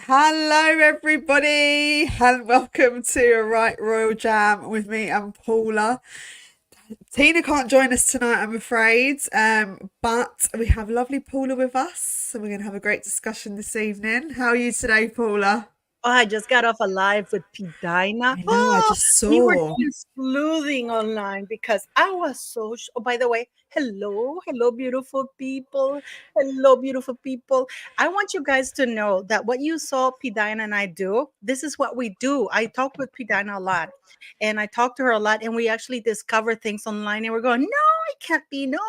Hello, everybody, and welcome to a Right Royal Jam with me and Paula. Tina can't join us tonight, I'm afraid, but we have lovely Paula with us, and we're going to have a great discussion this evening. How are you today, Paula? Oh, I just got off a live with Pete Dina. I know, I Oh, just we were saw. just sleuthing online because I was so. Oh, by the way, hello, beautiful people. Hello, beautiful people. I want you guys to know that what you saw Pete Dina and I do, this is what we do. I talked with Pete Dina a lot, and I talked to her a lot, and we actually discover things online, and we're going, no, it can't be, no.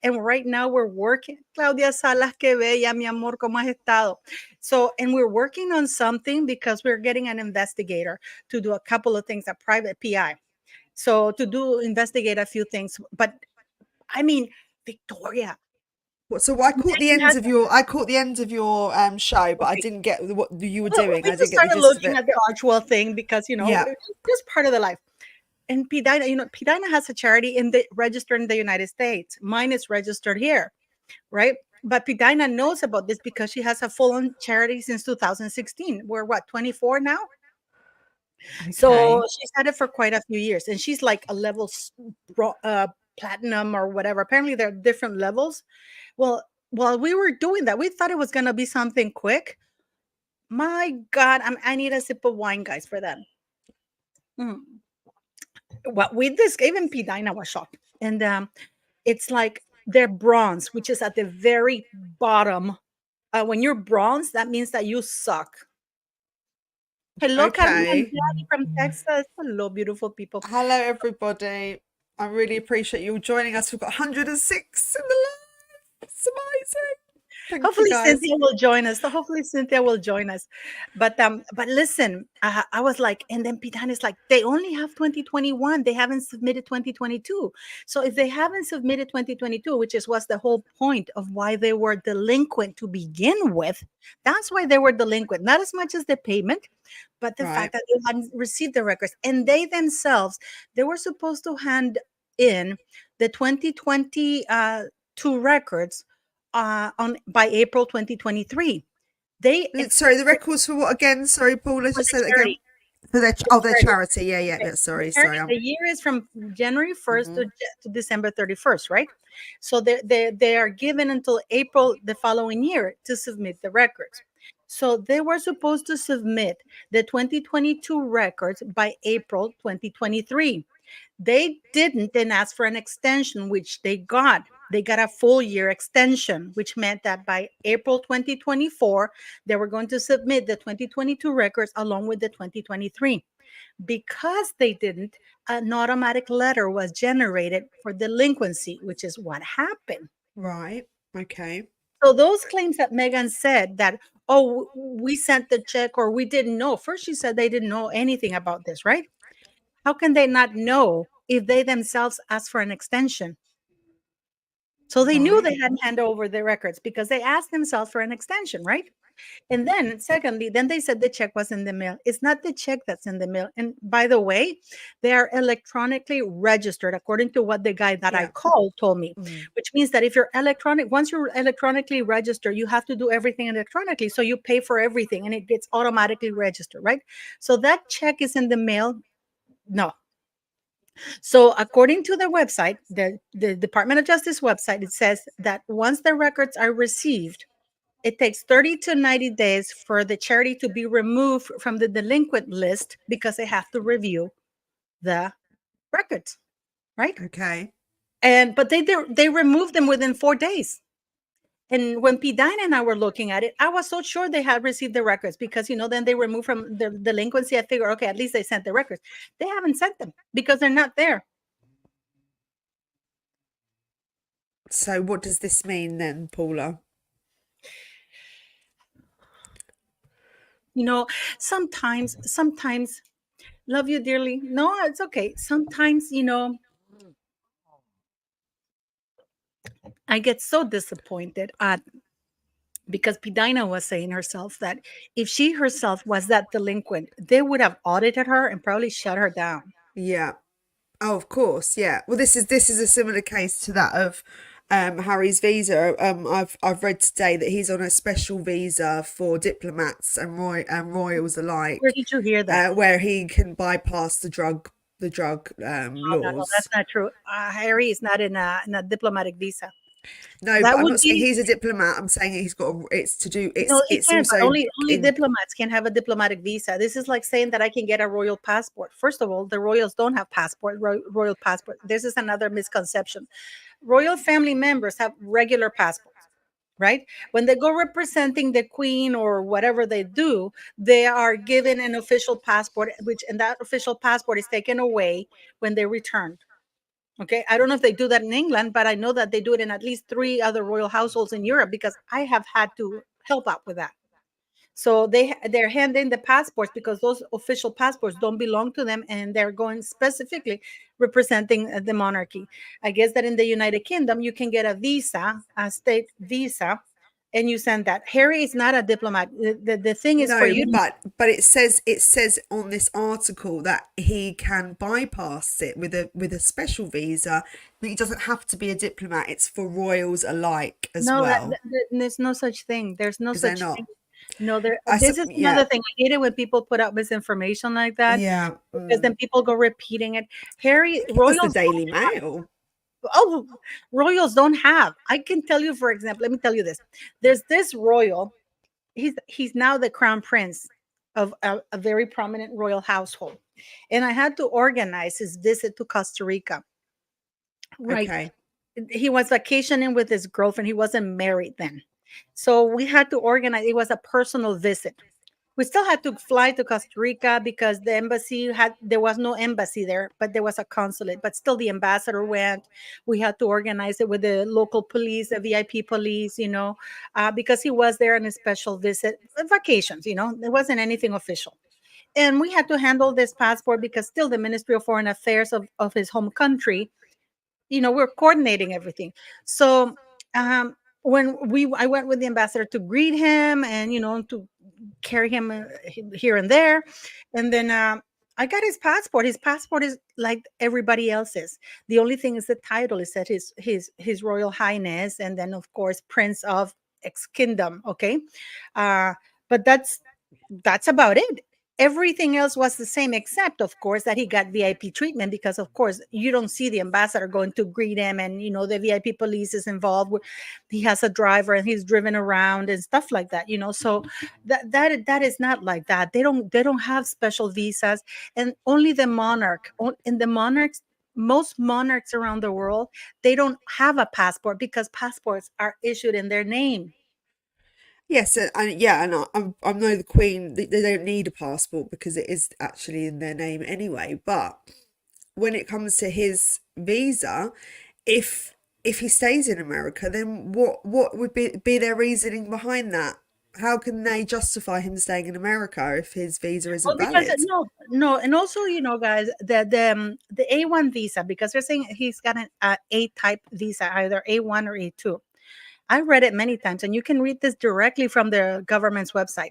And right now we're working. Claudia Salas, que bella, mi amor, ¿cómo has estado? So, and we're working on something because we're getting an investigator to do a couple of things, a private PI. So to do investigate a few things, but I mean, Victoria. So I caught the Megan end has, of your show, but I okay. didn't get what you were Well, doing. we I didn't just get the started gist of looking it. at the actual thing because Yeah. it's just part of the life. And Pidina, Pidina has a charity registered in the United States. Mine is registered here, right? But Pidina knows about this because she has a full-on charity since 2016. We're what, 24 now? So Okay. she's had it for quite a few years, and she's like a level platinum or whatever. Apparently, there are different levels. Well, while we were doing that, we thought it was gonna be something quick. My God, I need a sip of wine, guys, for that. Mm. What with this, even P. Dina was shocked, and it's like they're bronze, which is at the very bottom. When you're bronze, that means that you suck. Hello, Carmen and Okay. Daddy from Texas. Hello, beautiful people. Hello, everybody. I really appreciate you all joining us. We've got 106 in the live. It's amazing. Thank you, Hopefully guys. Cynthia will join us. So hopefully Cynthia will join us. But listen, I was like, and then Pitan is like, they only have 2021. They haven't submitted 2022. So if they haven't submitted 2022, which is was the whole point of why they were delinquent to begin with, that's why they were delinquent. Not as much as the payment, but the Right. fact that they hadn't received the records. And they themselves, they were supposed to hand in the 2020 two records on by April 2023. They Sorry, the extended records for what again? Sorry, Paul, let's for just the say that again. charity. For their, The oh, their charity. charity. Yeah, yeah, Okay. yeah. The Sorry, charity, sorry. the year is from January 1st Mhm. to December 31st, right? So they are given until April the following year to submit the records. So they were supposed to submit the 2022 records by April 2023. They didn't then ask for an extension, which they got. They got a full year extension, which meant that by April 2024, they were going to submit the 2022 records along with the 2023. Because they didn't, an automatic letter was generated for delinquency, which is what happened. Right. Okay. So those claims that Megan said that, oh, we sent the check or we didn't know. First, she said they didn't know anything about this, right? How can they not know if they themselves asked for an extension? So they knew Right. they hadn't handed over the records because they asked themselves for an extension, right? And then, secondly, then they said the check was in the mail. It's not the check that's in the mail. And by the way, they are electronically registered, according to what the guy that I Yeah. called told me, Mm. which means that if you're once you're electronically registered, you have to do everything electronically. So you pay for everything and it gets automatically registered, right? So that check is in the mail. No, so, according to the website, the Department of Justice website, it says that once the records are received, it takes 30 to 90 days for the charity to be removed from the delinquent list because they have to review the records, right? Okay. And but they removed them within 4 days. And when Pidine and I were looking at it, I was so sure they had received the records because then they removed from the delinquency. I figure, okay, at least they sent the records. They haven't sent them because they're not there. So what does this mean then, Paula? You know, sometimes love you dearly. No, it's okay. Sometimes, I get so disappointed at because Pidina was saying herself that if she herself was that delinquent, they would have audited her and probably shut her down. Yeah. Oh, of course. Yeah. Well, this is a similar case to that of Harry's visa. I've read today that he's on a special visa for diplomats and royals Where alike, did you hear that? where he can bypass the drug Oh, no, that's laws. not true. Harry is not in a diplomatic visa. No, That but I'm would not saying be he's a diplomat. I'm saying he's got it's to do no, he it's can't. But also only in. diplomats can have a diplomatic visa. This is like saying that I can get a royal passport. First of all, the royals don't have royal passport. This is another misconception. Royal family members have regular passports, right? When they go representing the queen or whatever they do, they are given an official passport, which and that official passport is taken away when they return. Okay, I don't know if they do that in England, but I know that they do it in at least three other royal households in Europe because I have had to help out with that. So they're handing the passports because those official passports don't belong to them, and they're going specifically representing the monarchy. I guess that in the United Kingdom you can get a visa, a state visa, and you send that. Harry is not a diplomat. The thing is for No, you to but it says on this article that he can bypass it with a special visa, but he doesn't have to be a diplomat. It's for royals alike as no, well, there's no such thing. There's no because they're such thing. not. No, there. This is Yeah, another thing. I hate it when people put out misinformation like that yeah. because then people go repeating it. Harry It was the royals Daily Mail. oh royals don't have. I can tell you, for example, let me tell you this. There's this royal. He's now the crown prince of a very prominent royal household, and I had to organize his visit to Costa Rica. Right, Okay. he was vacationing with his girlfriend. He wasn't married then, so we had to organize. It was a personal visit. We still had to fly to Costa Rica because the embassy had there was no embassy there, but there was a consulate. But still, the ambassador went. We had to organize it with the local police, the VIP police, because he was there on a special visit, vacations. There wasn't anything official, and we had to handle this passport because still the Ministry of Foreign Affairs of his home country, we're coordinating everything. So when I went with the ambassador to greet him and to carry him here and there. And then I got his passport. His passport is like everybody else's. The only thing is the title is that his Royal Highness, and then of course Prince of X Kingdom. Okay, uh, but that's about it. Everything else was the same, except, of course, that he got VIP treatment because, of course, you don't see the ambassador going to greet him, and the VIP police is involved. He has a driver, and he's driven around and stuff like that. So that is not like that. They don't have special visas, and only the monarch and the monarchs. Most monarchs around the world, they don't have a passport because passports are issued in their name. Yes, and yeah, and I know the Queen. They don't need a passport because it is actually in their name anyway. But when it comes to his visa, if he stays in America, then what would be their reasoning behind that? How can they justify him staying in America if his visa Well, isn't because valid? no, and also, guys, the A1 visa, because they're saying he's got an A type visa, either A1 or A2. I read it many times, and you can read this directly from the government's website.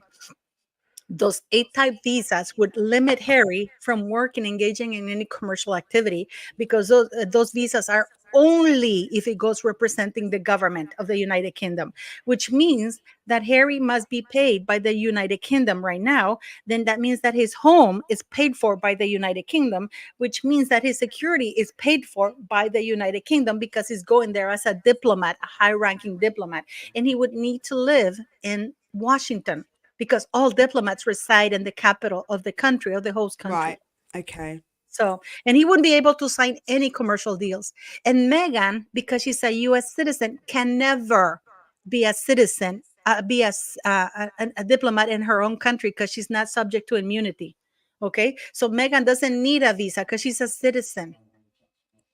Those A-type visas would limit Harry from work and engaging in any commercial activity because those visas are only if it goes representing the government of the United Kingdom, which means that Harry must be paid by the United Kingdom right now. Then that means that his home is paid for by the United Kingdom, which means that his security is paid for by the United Kingdom because he's going there as a diplomat, a high ranking diplomat, and he would need to live in Washington because all diplomats reside in the capital of the country, of the host country. Right. Okay. So, and he wouldn't be able to sign any commercial deals. And Meghan, because she's a U.S. citizen, can never be a citizen, be a diplomat in her own country because she's not subject to immunity. Okay, so Meghan doesn't need a visa because she's a citizen.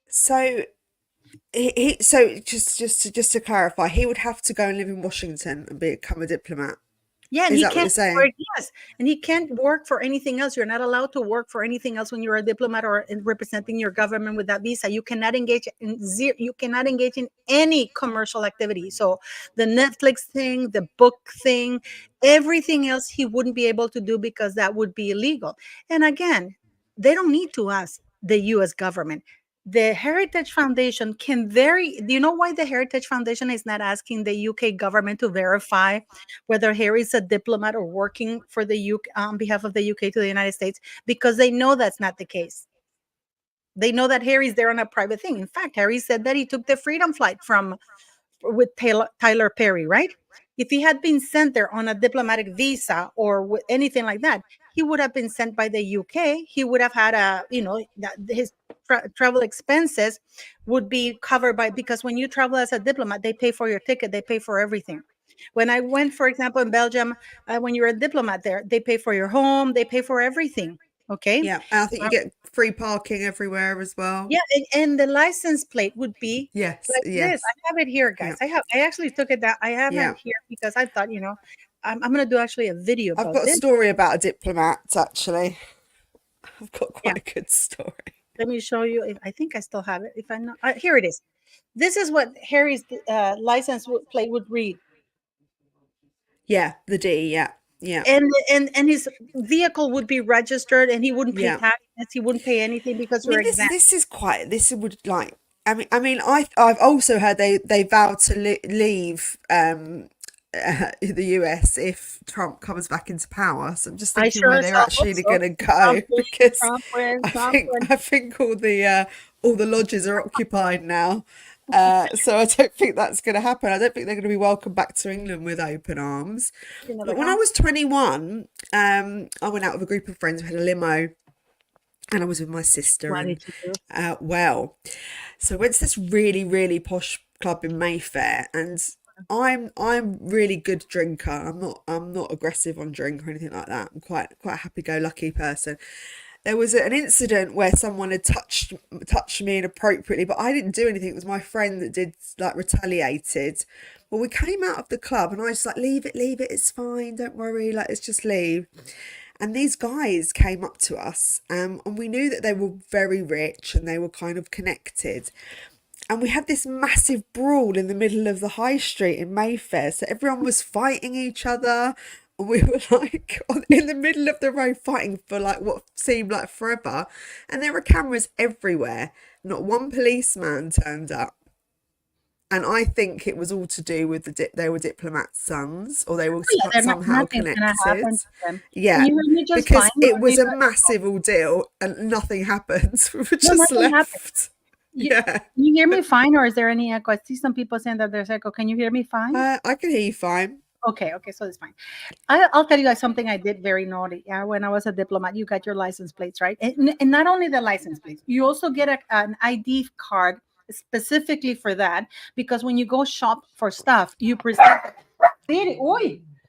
So so just to clarify, he would have to go and live in Washington and become a diplomat. Yeah, and Is he that what you're can't saying? work. Yes, and he can't work for anything else. You're not allowed to work for anything else when you're a diplomat or representing your government with that visa. You cannot engage in zero. You cannot engage in any commercial activity. So the Netflix thing, the book thing, everything else, he wouldn't be able to do because that would be illegal. And again, they don't need to ask the U.S. government. The Heritage Foundation can very. Do you know why the Heritage Foundation is not asking the UK government to verify whether Harry is a diplomat or working for the UK on behalf of the UK to the United States? Because they know that's not the case. They know that Harry's there on a private thing. In fact, Harry said that he took the Freedom Flight from with Tyler Perry, right? If he had been sent there on a diplomatic visa or with anything like that, he would have been sent by the UK. He would have had his travel expenses would be covered by, because when you travel as a diplomat, they pay for your ticket, they pay for everything. When I went, for example, in Belgium, when you're a diplomat there, they pay for your home, they pay for everything. Okay. Yeah, and I think you get free parking everywhere as well. Yeah, and the license plate would be Yes, like yes. this. I have it here, guys. I actually took it down. I have Yeah. it here because I thought, I'm gonna do actually a video I've about got a this. story about a diplomat, actually. I've got quite a good story. Let me show you. If I think I still have it. If I'm not, here it is. This is what Harry's license plate would read. Yeah, the D, yeah. Yeah. And his vehicle would be registered, and he wouldn't pay Yeah. taxes. He wouldn't pay anything because I mean, we're exempt. this would like. I've also heard they vowed to leave the US if Trump comes back into power. So I'm just thinking where they're actually going to go, because I think all the lodges are occupied now. So I don't think that's going to happen. I don't think they're going to be welcomed back to England with open arms. But when I was 21, I went out with a group of friends. We had a limo, and I was with my sister. What did you do? Well, so I went to this really, really posh club in Mayfair, and I'm really good drinker. I'm not aggressive on drink or anything like that. I'm quite a happy-go-lucky person. There was an incident where someone had touched me inappropriately, but I didn't do anything. It was my friend that did, like, retaliated. Well, we came out of the club, and I was like, leave it, it's fine, don't worry, like, let's just leave. And these guys came up to us, and we knew that they were very rich and they were kind of connected. And we had this massive brawl in the middle of the high street in Mayfair. So everyone was fighting each other. And we were like in the middle of the road fighting for like what seemed like forever. And there were cameras everywhere. Not one policeman turned up. And I think it was all to do with they were diplomats' sons, or they were somehow connected. Yeah, because it was a massive ordeal and nothing happened. We were just left. Yeah. Can you hear me fine, or is there any echo? I see some people saying that there's echo. Can you hear me fine? I can hear you fine. Okay, so it's fine. I'll tell you guys something I did very naughty. Yeah, when I was a diplomat, you got your license plates, right? And not only the license plates, you also get an ID card specifically for that, because when you go shop for stuff, you present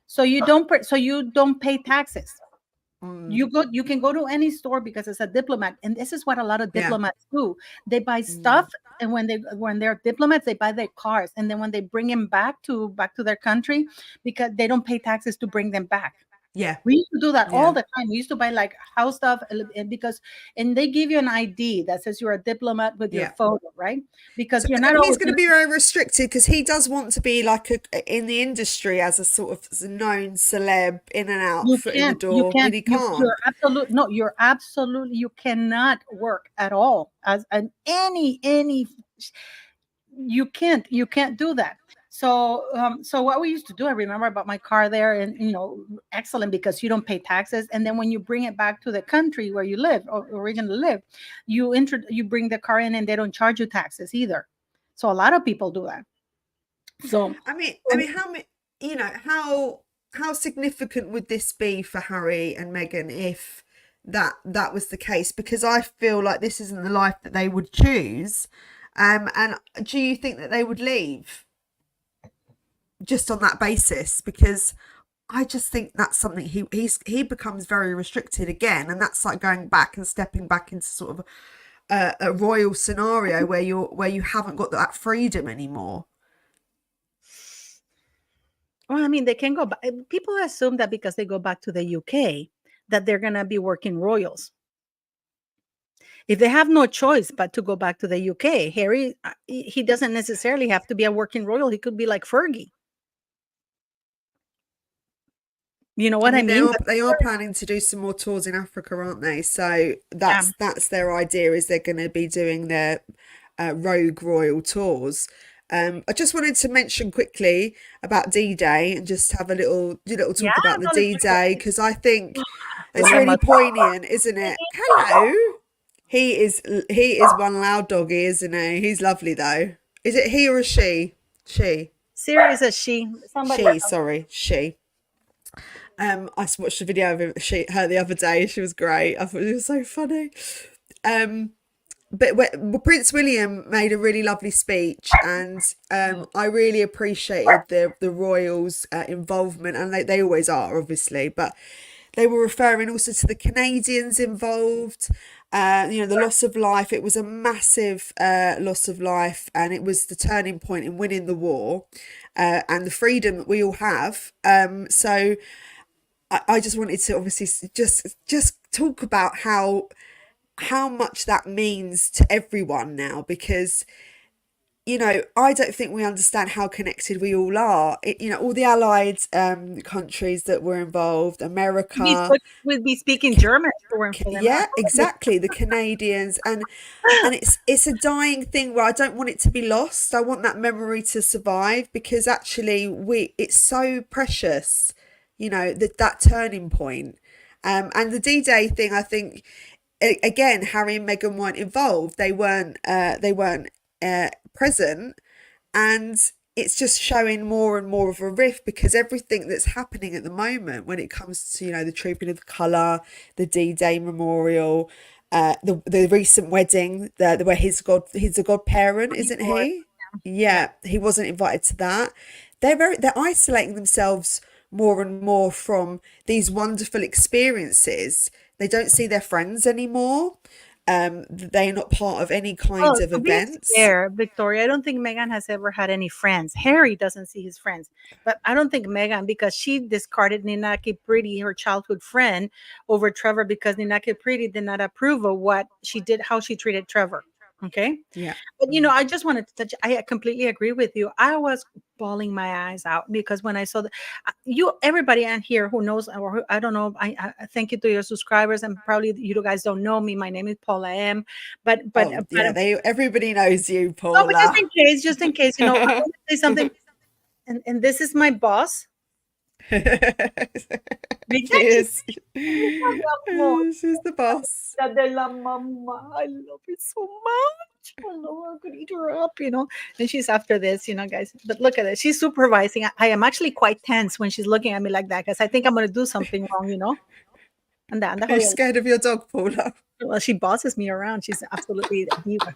so you don't pay taxes. You can go to any store because it's a diplomat, and this is what a lot of diplomats do. They buy stuff, and when they're diplomats, they buy their cars, and then when they bring them back to their country, because they don't pay taxes to bring them back. Yeah, we used to do that all the time. We used to buy like house stuff, and they give you an ID that says you're a diplomat with your photo, right? Because you're not. He's going to be very restricted because he does want to be like in the industry as a sort of known celeb, in and out, foot in the door. And he can't. You're absolutely. You cannot work at all as any. You can't do that. So what we used to do, I remember about my car there, and excellent, because you don't pay taxes, and then when you bring it back to the country where you live or originally live, you bring the car in, and they don't charge you taxes either. So a lot of people do that. So I mean, how significant would this be for Harry and Meghan if that was the case? Because I feel like this isn't the life that they would choose. And do you think that they would leave just on that basis? Because I just think that's something he becomes very restricted again, and that's like going back and stepping back into sort of a royal scenario where you haven't got that freedom anymore. Well, I mean, they can go back. People assume that because they go back to the UK that they're gonna be working royals. If they have no choice but to go back to the UK, Harry, he doesn't necessarily have to be a working royal. He could be like Fergie. You know I what I mean, mean? they are planning to do some more tours in Africa, aren't they? So Yeah. that's their idea, is they're going to be doing their Rogue Royal tours. I just wanted to mention quickly about D-Day and just have a little Yeah, talk about the no, let's talk about D-Day, because I think it's really William. poignant, isn't it? Hello. He is one loud doggy, isn't he? He's lovely though. Is it he or a she? She. Serious as she. Somebody She, else. sorry, she. I watched a video of her the other day. She was great. I thought it was so funny. Um, but Prince William made a really lovely speech, and I really appreciated the royals' involvement, and they always are, obviously, but they were referring also to the Canadians involved. The loss of life. It was a massive loss of life, and it was the turning point in winning the war, and the freedom that we all have. So I just wanted to obviously just talk about how much that means to everyone now, because I don't think we understand how connected we all are. All the allied countries that were involved, America, We'd be speaking German if it weren't for them. yeah, exactly, the Canadians, and it's a dying thing where I don't want it to be lost. I want that memory to survive, because actually it's so precious, that turning point. And the D-Day thing, I think, again, Harry and Meghan weren't involved. They weren't present, and it's just showing more and more of a rift, because everything that's happening at the moment when it comes to the Trooping of the Colour, the D-Day memorial, the recent wedding, where he's a godparent, isn't he? Yeah, he wasn't invited to that. They're isolating themselves more and more from these wonderful experiences. They don't see their friends anymore. They're not part of any kind Oh, of to be events. fair, Victoria, I don't think Meghan has ever had any friends. Harry doesn't see his friends, but I don't think Meghan, because she discarded Ninaki Pretty, her childhood friend, over Trevor, because Ninaki Pretty did not approve of what she did, how she treated Trevor. Okay. Yeah. But I just wanted to touch. I completely agree with you. I was bawling my eyes out, because when I saw everybody on here who knows, or I don't know, I thank you to your subscribers, and probably you guys don't know me. My name is Paula M. But Yeah, everybody knows you, no, but Paula. just in case, I want to say something. And this is my boss. Cheers. She's the boss. De la mama. I love it so much. I love her. I could eat her up, And she's after this, guys. But look at it. She's supervising. I am actually quite tense when she's looking at me like that, because I think I'm going to do something wrong. And Are you scared of your dog, Paula? Well, she bosses me around. She's absolutely a diva.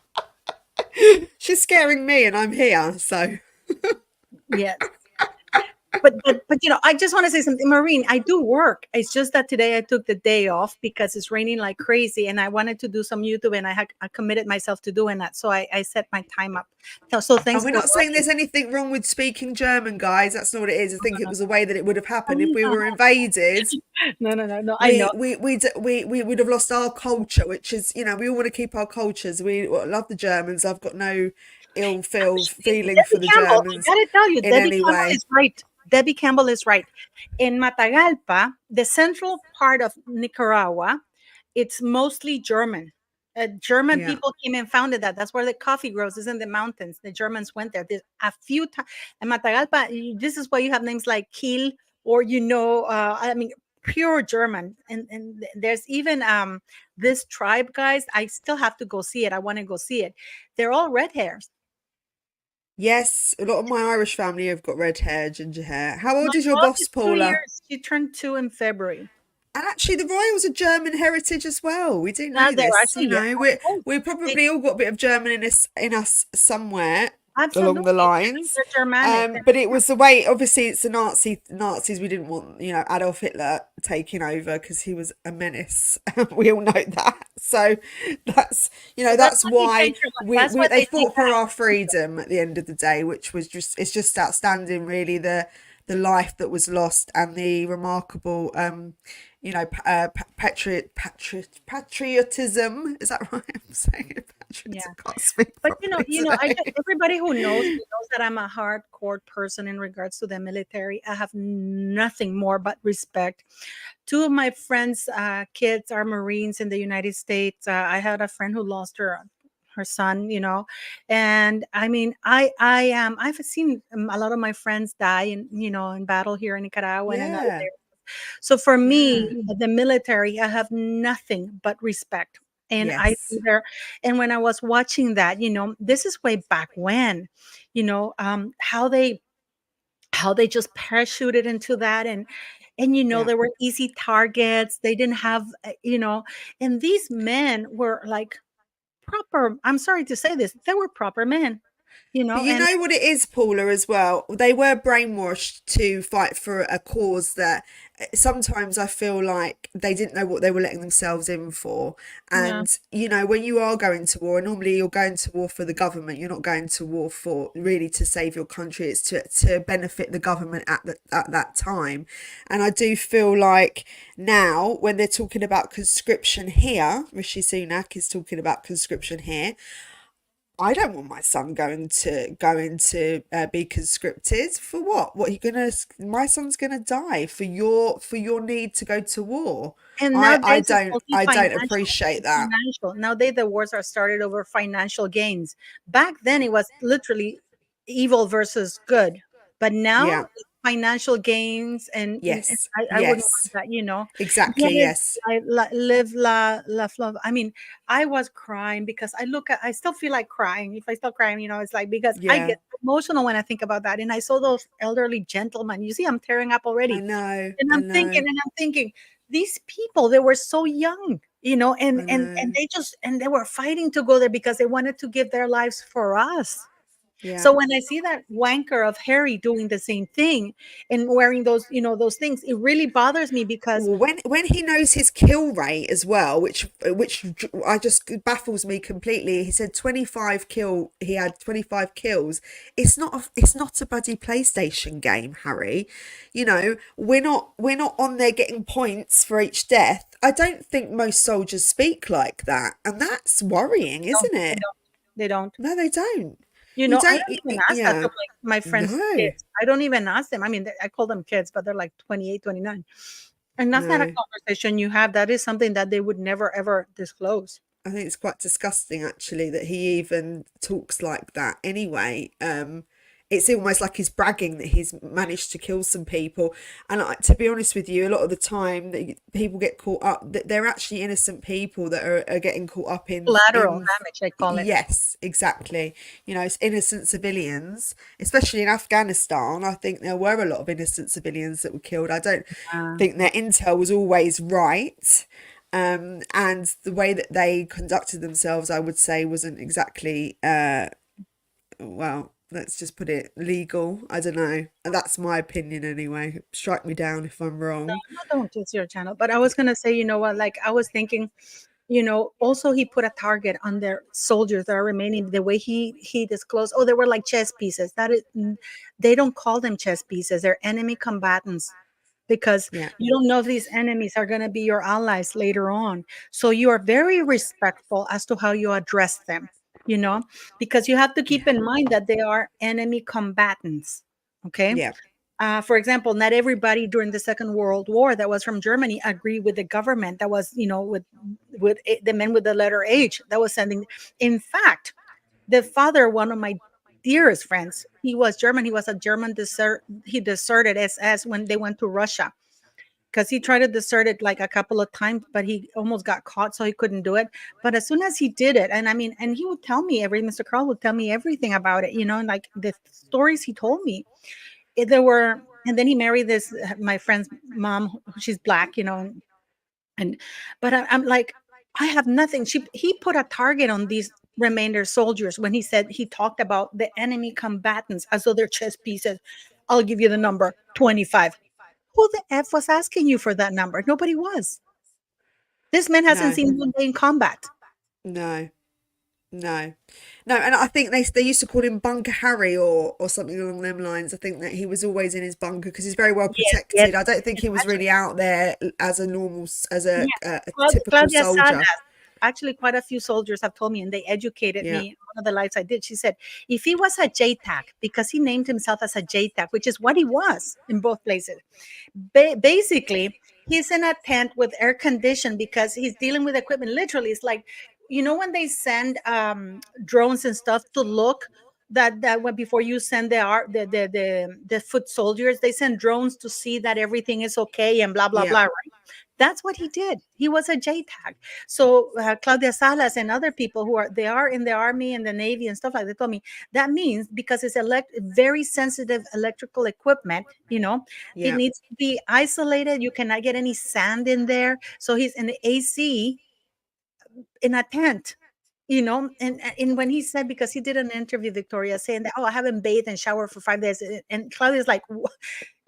She's scaring me, and I'm here, so. Yes. But I just want to say something, Maureen. I do work. It's just that today I took the day off because it's raining like crazy, and I wanted to do some YouTube, and I committed myself to doing that. So I set my time up. So thanks. And we're not saying there's anything wrong with speaking German, guys. That's not what it is. I think it was a way that it would have happened if we were invaded. No. I know. We would have lost our culture, which is, we all want to keep our cultures. We love the Germans. I've got no feeling for the Germans. I gotta tell you, in Debbie any Campbell way. is right. Debbie Campbell is right. In Matagalpa, the central part of Nicaragua, it's mostly German. German people came and founded that. That's where the coffee grows, is in the mountains. The Germans went there. There's a few times. And Matagalpa, this is why you have names like Kiel, or, pure German. And there's even this tribe, guys. I still have to go see it. I want to go see it. They're all red hairs. Yes, a lot of my Irish family have got red hair, ginger hair. How old is your boss, Paula? She turned 2 in February. And actually, the royals are German heritage as well. We didn't know this. We probably all got a bit of German in us somewhere. Absolutely. Along the lines. But it was the way, obviously it's the Nazis. We didn't want, Adolf Hitler taking over because he was a menace. We all know that. So that's why they fought for our freedom at the end of the day, which was it's just outstanding, really, the the life that was lost and the remarkable, patriotism. Is that right? I'm saying it. Yeah. Patriotism. Can't speak But properly I today. just, everybody who knows me knows that I'm a hardcore person in regards to the military. I have nothing more but respect. Two of my friends' kids are Marines in the United States. I had a friend who lost her son, and I mean, I've seen a lot of my friends die in battle here in Nicaragua and in other Yeah, areas. So for yeah, me, the military, I have nothing but respect. And I see yes. there, and when I was watching that, this is way back when, how they just parachuted into that, and Yeah. there were easy targets. They didn't have, and these men were like proper. I'm sorry to say this, they were proper men, But you and know what it is, Paula, as well? They were brainwashed to fight for a cause that sometimes I feel like they didn't know what they were letting themselves in for. yeah, And, when you are going to war, normally you're going to war for the government. You're not going to war for really to save your country. It's to benefit the government at that time. And I do feel like now, when they're talking about conscription here, Rishi Sunak is talking about conscription here. I don't want my son going to be conscripted for what? What you gonna? My son's gonna die for your need to go to war. and I I nowadays it's don't mostly I don't financial. appreciate It's that. financial. Nowadays the wars are started over financial gains. Back then it was literally evil versus good, but now Yeah. it's financial gains, and Yes. I wouldn't Yes. want that. Exactly. Live, Yes. live, love. I mean, I was crying because I still feel like crying. If I start crying, it's like because I Yeah. get emotional when I think about that. And I saw those elderly gentlemen. You see, I'm tearing up I already. know. And I I'm know. thinking, these people, they were so young, and I and know. they were fighting to go there because they wanted to give their lives for us. Yeah. So when I see that wanker of Harry doing the same thing and wearing those things, it really bothers me because Well, when he knows his kill rate as well, which I just baffles me completely. He said 25 kill. He had 25 kills. It's not a bloody PlayStation game, Harry. We're not on there getting points for each death. I don't think most soldiers speak like that, and that's worrying, isn't they it? don't. They don't. No, they don't. You I don't. don't even ask that Yeah. to my friends' No. kids. I don't even ask them. I mean, I call them kids, but they're like 28, 29. And that's not a No. conversation you have. That is something that they would never ever disclose. I think it's quite disgusting actually that he even talks like that anyway. It's almost like he's bragging that he's managed to kill some people. And to be honest with you, a lot of the time that people get caught up, that they're actually innocent people that are getting caught up Collateral in damage, I call it. yes, exactly. It's innocent civilians, especially in Afghanistan. I think there were a lot of innocent civilians that were killed. I don't Uh, think their intel was always right. And the way that they conducted themselves, I would say, wasn't exactly, well, let's just put it legal. I don't know. And that's my opinion anyway. Strike me down if I'm wrong. no, don't. It's your channel. But I was gonna say, you know what? Like I was thinking, also he put a target on their soldiers that are remaining. The way he disclosed, oh, they were like chess pieces. They don't call them chess pieces. They're enemy combatants because Yeah, you don't know if these enemies are going to be your allies later on. So you are very respectful as to how you address them, because you have to keep yeah, in mind that they are enemy combatants. Okay. yeah, For example, not everybody during the Second World War that was from Germany agreed with the government that was, the men with the letter H that was sending. In fact, the father, one of my dearest friends, he was German. He was a German desert. He deserted SS when they went to Russia because he tried to desert it like a couple of times, but he almost got caught, so he couldn't do it. But as soon as he did it, and I mean, and he would tell me Mr. Carl would tell me everything about it, and like the stories he told me, there were, and then he married this my friend's mom. She's black, and but I'm like, I have nothing. He put a target on these remainder soldiers when he said he talked about the enemy combatants as though they're chess pieces. I'll give you the number 25. Who the F was asking you for that number? Nobody was. This man hasn't no, seen one day in combat. no. No, no, and I think they used to call him Bunker Harry or something along them lines. I think that he was always in his bunker because he's very well Yes, yes, protected. I don't think he was actually, really out there as a normal as yes. a typical Claudia soldier. Salas, actually, quite a few soldiers have told me, and they educated Yeah, me on one of the lives I did. She said, if he was a JTAC, because he named himself as a JTAC, which is what he was in both places, basically, he's in a tent with air condition because he's dealing with equipment. Literally, it's like, when they send drones and stuff to look that when before you send the foot soldiers, they send drones to see that everything is okay and blah blah yeah. blah. That's what he did. He was a JTAG. So Claudia Salas and other people they are in the army and the navy and stuff like that told me that means because it's very sensitive electrical equipment, it Yeah. needs to be isolated. You cannot get any sand in there. So he's in the AC in a tent. And when he said, because he did an interview, Victoria, saying that, oh, I haven't bathed and showered for 5 days, and Claudia's like,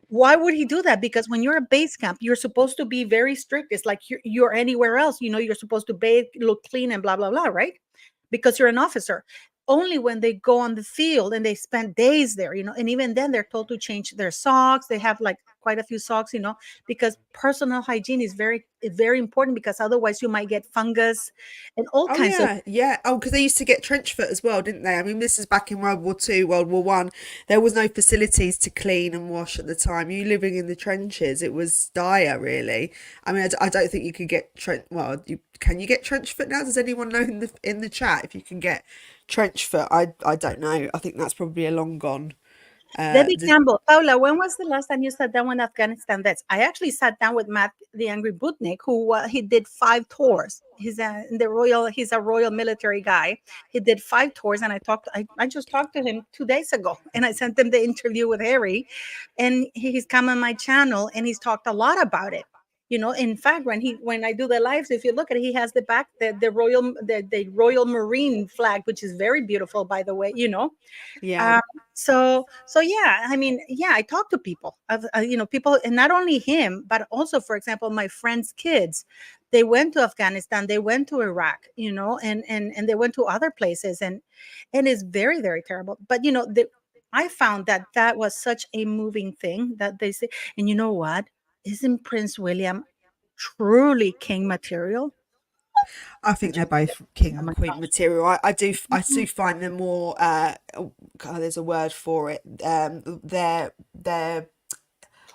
why would he do that? Because when you're a base camp, you're supposed to be very strict. It's like you're anywhere else. You're supposed to bathe, look clean, and blah, blah, blah, right? Because you're an officer. Only when they go on the field and they spend days there, and even then they're told to change their socks. They have like quite a few socks, because personal hygiene is very, very important because otherwise you might get fungus and all Oh kinds of. yeah, yeah. Oh, because they used to get trench foot as well, didn't they? I mean, this is back in World War Two, World War One. There was no facilities to clean and wash at the time. You living in the trenches, it was dire, really. I mean, I don't think you could get trench. Well, can you get trench foot now? Does anyone know in the chat if you can get trench foot? I don't know. I think that's probably a long gone. Debbie The, Campbell, Paula, when was the last time you sat down with Afghanistan vets? I actually sat down with Matt, the Angry Butnik, who he did 5 tours. He's a royal military guy. He did 5 tours, and I just talked to him 2 days ago, and I sent him the interview with Harry, and he's come on my channel, and he's talked a lot about it. In fact, when I do the lives, if you look at it, he has the Royal Marine flag, which is very beautiful, by the way. yeah. Um, so yeah, I mean, yeah, I talk to people, people, and not only him, but also, for example, my friends' kids. They went to Afghanistan, they went to Iraq, and they went to other places, and it's very, very terrible. But I found that was such a moving thing that they say. And you know what? Isn't Prince William truly king material? I think they're both king Oh and my queen gosh. material. I Mhm. do find them more. Oh, God, there's a word for it. Their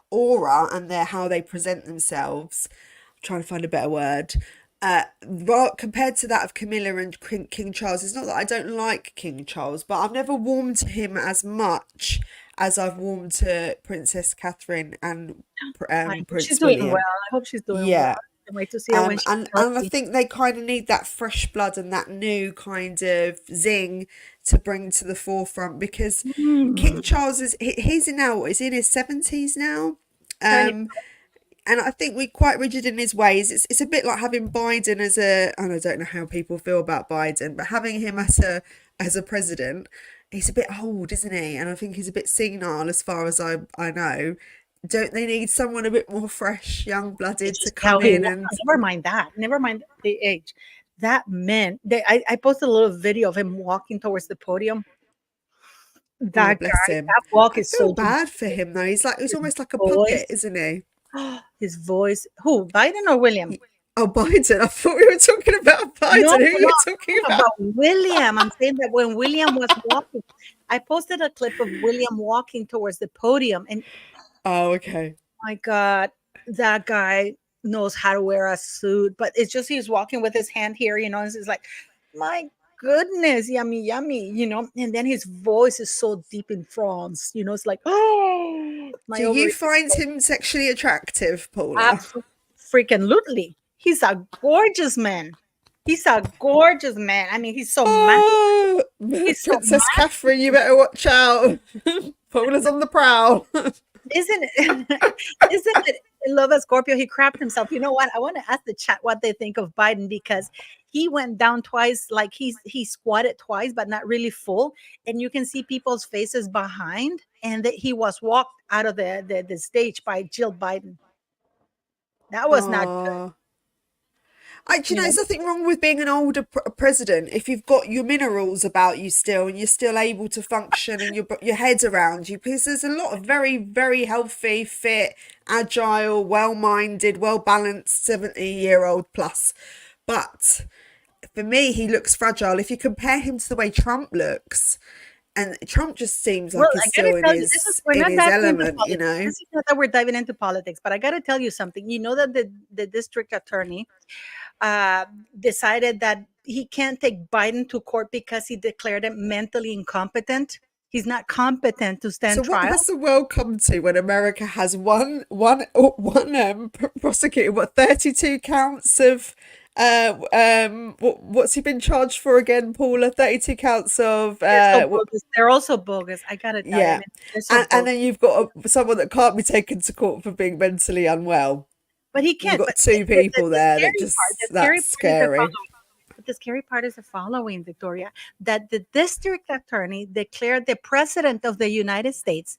aura and their how they present themselves. I'm trying to find a better word. Compared to that of Camilla and King Charles, it's not that I don't like King Charles, but I've never warmed to him as much as I've warmed to Princess Catherine and I hope she's Prince doing well. William. I hope she's doing well. Yeah, I can't wait to see her when she's and I healthy. think they kind of need that fresh blood and that new kind of zing to bring to the forefront because Mm. King Charles he's in now, is he in his 70s now? 70. Um, and I think we're quite rigid in his ways. It's a bit like having Biden as and I don't know how people feel about Biden, but having him as a president, he's a bit old, isn't he? And I think he's a bit senile as far as I know. Don't they need someone a bit more fresh, young blooded It's to just come how he in was. and Never mind that. Never mind the age. That man, I posted a little video of him walking towards the podium. oh That bless guy, him. that walk I is feel so bad for dramatic. him though. He's His almost like a puppet, voice, isn't he? his voice. Who, Biden or William? Oh, Biden. I thought we were talking about No, Biden. Who are no, you I'm talking talking about? about William. I'm saying that when William was walking, I posted a clip of William walking towards the podium, and Oh, okay. my God, that guy knows how to wear a suit, but it's just he's walking with his hand here, and it's like, my goodness, yummy, yummy, and then his voice is so deep in France, it's like, oh, my Do you ovaries is find so him sexually attractive, Paula? absolutely freaking lutely. He's a gorgeous man. He's a gorgeous man. I mean, he's so masculine. Oh, He's so Princess Catherine, you better watch out. Paula's on the prowl. isn't it? Isn't it? In Love as Scorpio, he crapped himself. You know what? I want to ask the chat what they think of Biden because he went down twice, like he squatted twice, but not really full, and you can see people's faces behind, and that he was walked out of the stage by Jill Biden. That was not good. Oh, Do you know, there's nothing wrong with being an older president if you've got your minerals about you still and you're still able to function and your head's around you. Because there's a lot of very, very healthy, fit, agile, well-minded, well-balanced 70-year-old plus. But for me, he looks fragile. If you compare him to the way Trump looks, and Trump just seems like Well, he's I gotta still in tell you, this is his we're in not his diving into element, you politics. know. This is not that we're diving into politics, but I gotta tell you something. You know that the district attorney uh, decided that he can't take Biden to court because he declared him mentally incompetent. He's not competent to So stand what trial. has the world come to when America has one prosecutor, what, 32 counts of what's he been charged for again, Paula? 32 counts of They're so bogus. They're also bogus. I gotta tell you, yeah. man, they're so And bogus. then you've got someone that can't be taken to court for being mentally unwell. But he You've can't. got But two people the there that scary part, just, that's is the scary. following. But the scary part is the following, Victoria, that the district attorney declared the president of the United States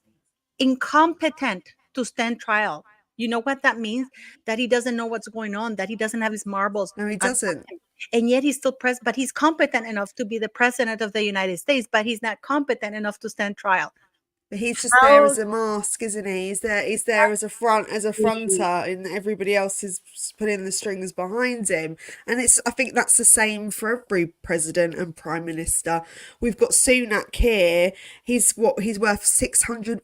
incompetent to stand trial. You know what that means? That he doesn't know what's going on, that he doesn't have his marbles. No, he doesn't. And yet he's still but he's competent enough to be the president of the United States, but he's not competent enough to stand trial. But he's just there How as a mask, isn't he? He's there as a fronter, and everybody else is putting the strings behind him. And I think that's the same for every president and prime minister. We've got Sunak here. He's worth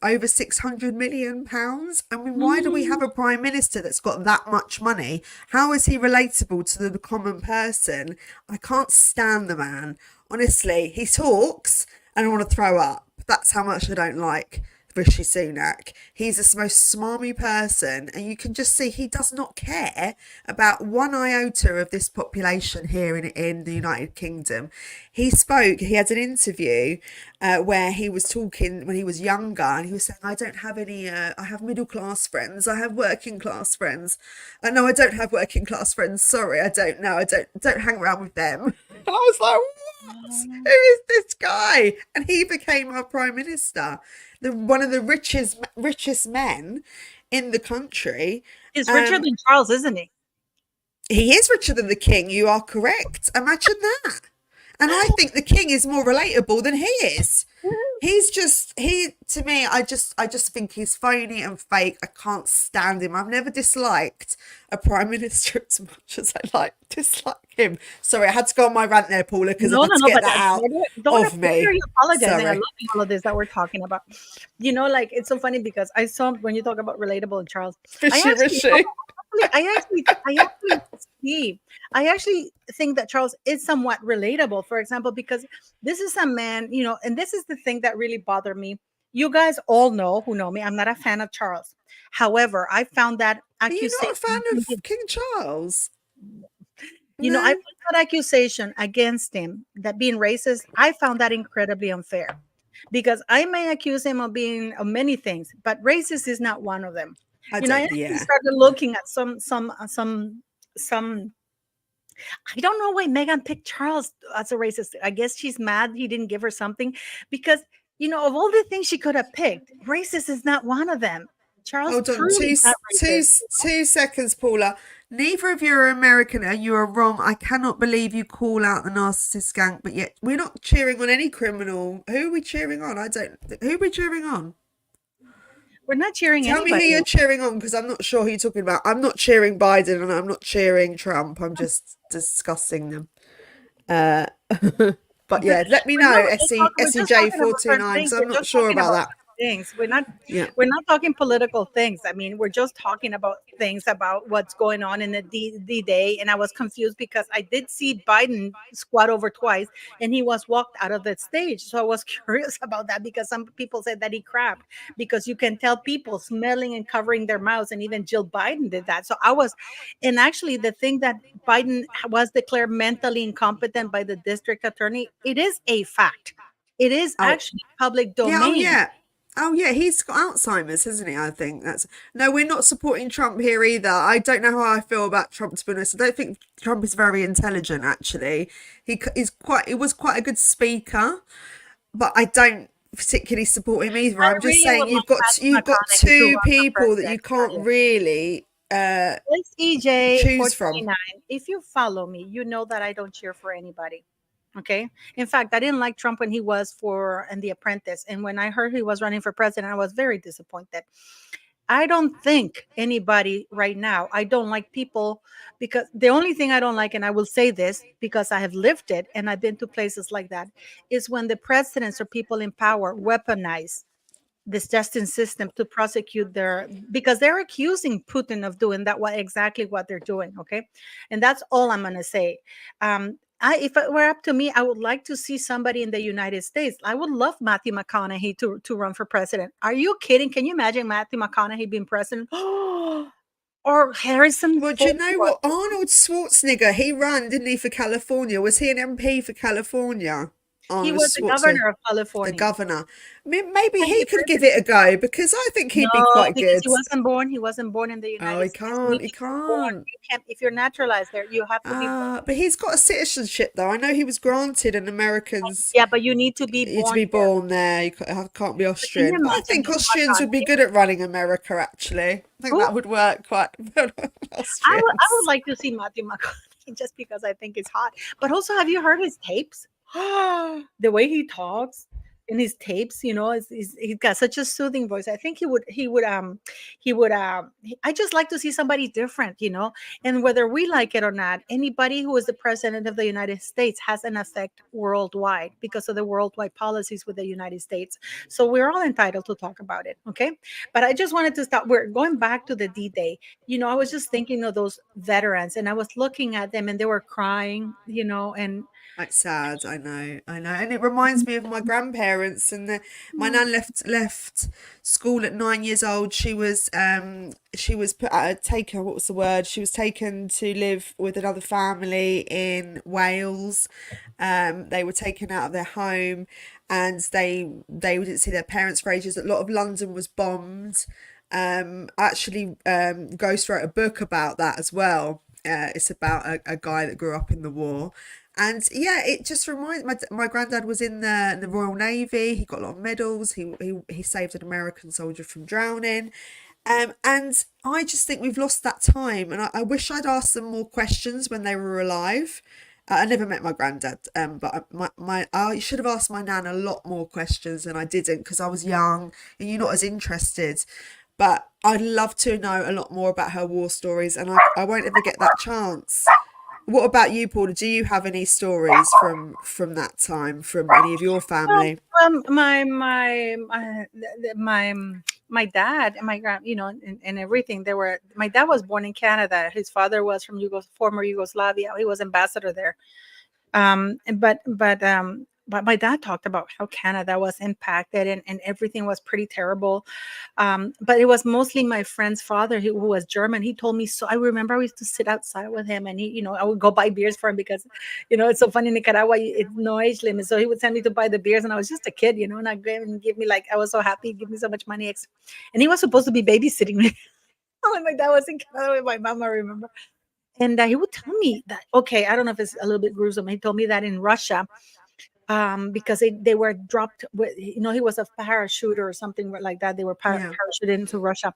over 600 million pounds. I mean, why do we have a prime minister that's got that much money? How is he relatable to the common person? I can't stand the man. Honestly, he talks and I want to throw up. That's how much I don't like Rishi Sunak. He's the most smarmy person, and you can just see he does not care about one iota of this population here in the United Kingdom. He had an interview where he was talking when he was younger, and he was saying, I don't have any, I have middle class friends, I have working class friends. No, I don't have working class friends, sorry, I don't know, I don't hang around with them. And I was like, who is this guy? And he became our prime minister, one of the richest men in the country. He's richer than Charles, isn't he? He is richer than the king. You are correct. Imagine that. And I think the king is more relatable than he is. To me, I just think he's phony and fake. I can't stand him. I've never disliked a prime minister as much as I dislike him. Sorry, I had to go on my rant there, Paula, because I had to get that out of me. You're apologizing. Sorry. I love all of this that we're talking about. You know, like it's so funny because I saw when you talk about relatable and Charles. I actually think that Charles is somewhat relatable, for example, because this is a man, you know, and this is the thing that really bothered me. You guys all know who know me. I'm not a fan of Charles. However, I found that accusation. You're not a fan of King Charles? You know, I found that accusation against him, that being racist, I found that incredibly unfair. Because I may accuse him of being of many things, but racist is not one of them. I started looking at some I don't know why Meghan picked Charles as a racist. I guess she's mad he didn't give her something because, you know, of all the things she could have picked, racist is not one of them. Charles, hold on, two seconds, Paula. Neither of you are American and you are wrong. I cannot believe you call out the narcissist gang, but yet we're not cheering on any criminal. Who are we cheering on? Who are we cheering on? We're not cheering anybody. Tell me who you're cheering on, because I'm not sure who you're talking about. I'm not cheering Biden and I'm not cheering Trump. I'm just discussing them. But yeah, let me know, SEJ429, so I'm not sure about that. Things we're not talking political things. I mean, we're just talking about things about what's going on in the D-Day. And I was confused because I did see Biden squat over twice and he was walked out of the stage. So I was curious about that because some people said that he crapped because you can tell people smelling and covering their mouths, and even Jill Biden did that. So and actually the thing that Biden was declared mentally incompetent by the district attorney, it is a fact. It is actually public domain. Oh yeah, he's got Alzheimer's, hasn't he? I think no. We're not supporting Trump here either. I don't know how I feel about Trump, to be honest. I don't think Trump is very intelligent. Actually, he was quite a good speaker, but I don't particularly support him either. I'm just saying you've got two people that you can't really It's EJ choose from? 429. If you follow me, you know that I don't cheer for anybody. Okay. In fact, I didn't like Trump when he was for and The Apprentice. And when I heard he was running for president, I was very disappointed. I don't think anybody right now, I don't like people because the only thing I don't like, and I will say this because I have lived it and I've been to places like that, is when the presidents or people in power weaponize this justice system to prosecute their, because they're accusing Putin of doing that, what exactly what they're doing. Okay. And that's all I'm going to say. If it were up to me, I would like to see somebody in the United States. I would love Matthew McConaughey to run for president. Are you kidding? Can you imagine Matthew McConaughey being president? Or Harrison Well, do Ford? you know what? Arnold Schwarzenegger, he ran, didn't he, for California? Was he an MP for California? He Arnold was the Schwarzenegger, governor of the California. governor. I mean, maybe And he he could lived give it a go because I think he'd be No, quite because good. he wasn't born. He wasn't born in the Oh, United he States. You need can't. He to be born. can't. You can't if you're naturalized there. You have to be born. But he's got a citizenship, though. I know he was granted an American's Yeah, but you need to be to born be there. born there. You can't be But can you Austrian. But I imagine think Matthew Austrians would be McConaughey? good at running America, actually. I think Who? that would work quite well on I would Austrians. like to see Matthew McConaughey just because I think he's hot. But also, have you heard his tapes? The way he talks in his tapes, he's got such a soothing voice. I think I just like to see somebody different, and whether we like it or not, anybody who is the president of the United States has an effect worldwide because of the worldwide policies with the United States. So we're all entitled to talk about it. Okay. But I just wanted to stop. We're going back to the D-Day. I was just thinking of those veterans and I was looking at them and they were crying, and It's sad, I know, and it reminds me of my grandparents. And my nan left school at 9 years old. She was put taken. What was the word? She was taken to live with another family in Wales. They were taken out of their home, and they didn't see their parents for ages. A lot of London was bombed. Actually, Ghost wrote a book about that as well. It's about a guy that grew up in the war. And yeah, it just reminds my granddad was in the Royal Navy. He got a lot of medals. He saved an American soldier from drowning. And I just think we've lost that time. And I wish I'd asked them more questions when they were alive. I never met my granddad, but I should have asked my nan a lot more questions, and I didn't because I was young and you're not as interested. But I'd love to know a lot more about her war stories, and I won't ever get that chance. What about you, Paula? Do you have any stories from that time from any of your well, family? my dad and my grand, and everything. My dad was born in Canada. His father was from former Yugoslavia. He was ambassador there. But my dad talked about how Canada was impacted and everything was pretty terrible. But it was mostly my friend's father who was German. He told me so. I remember I used to sit outside with him, and I would go buy beers for him because, it's so funny in Nicaragua. It's no age limit, so he would send me to buy the beers, and I was just a kid, and I give me like I was so happy, give me so much money, and he was supposed to be babysitting me. When my dad was in Canada with my mom, I remember. And he would tell me that, okay, I don't know if it's a little bit gruesome. He told me that in Russia, because they were dropped with, he was a parachuter or something like that. They were Yeah, parachuted into Russia.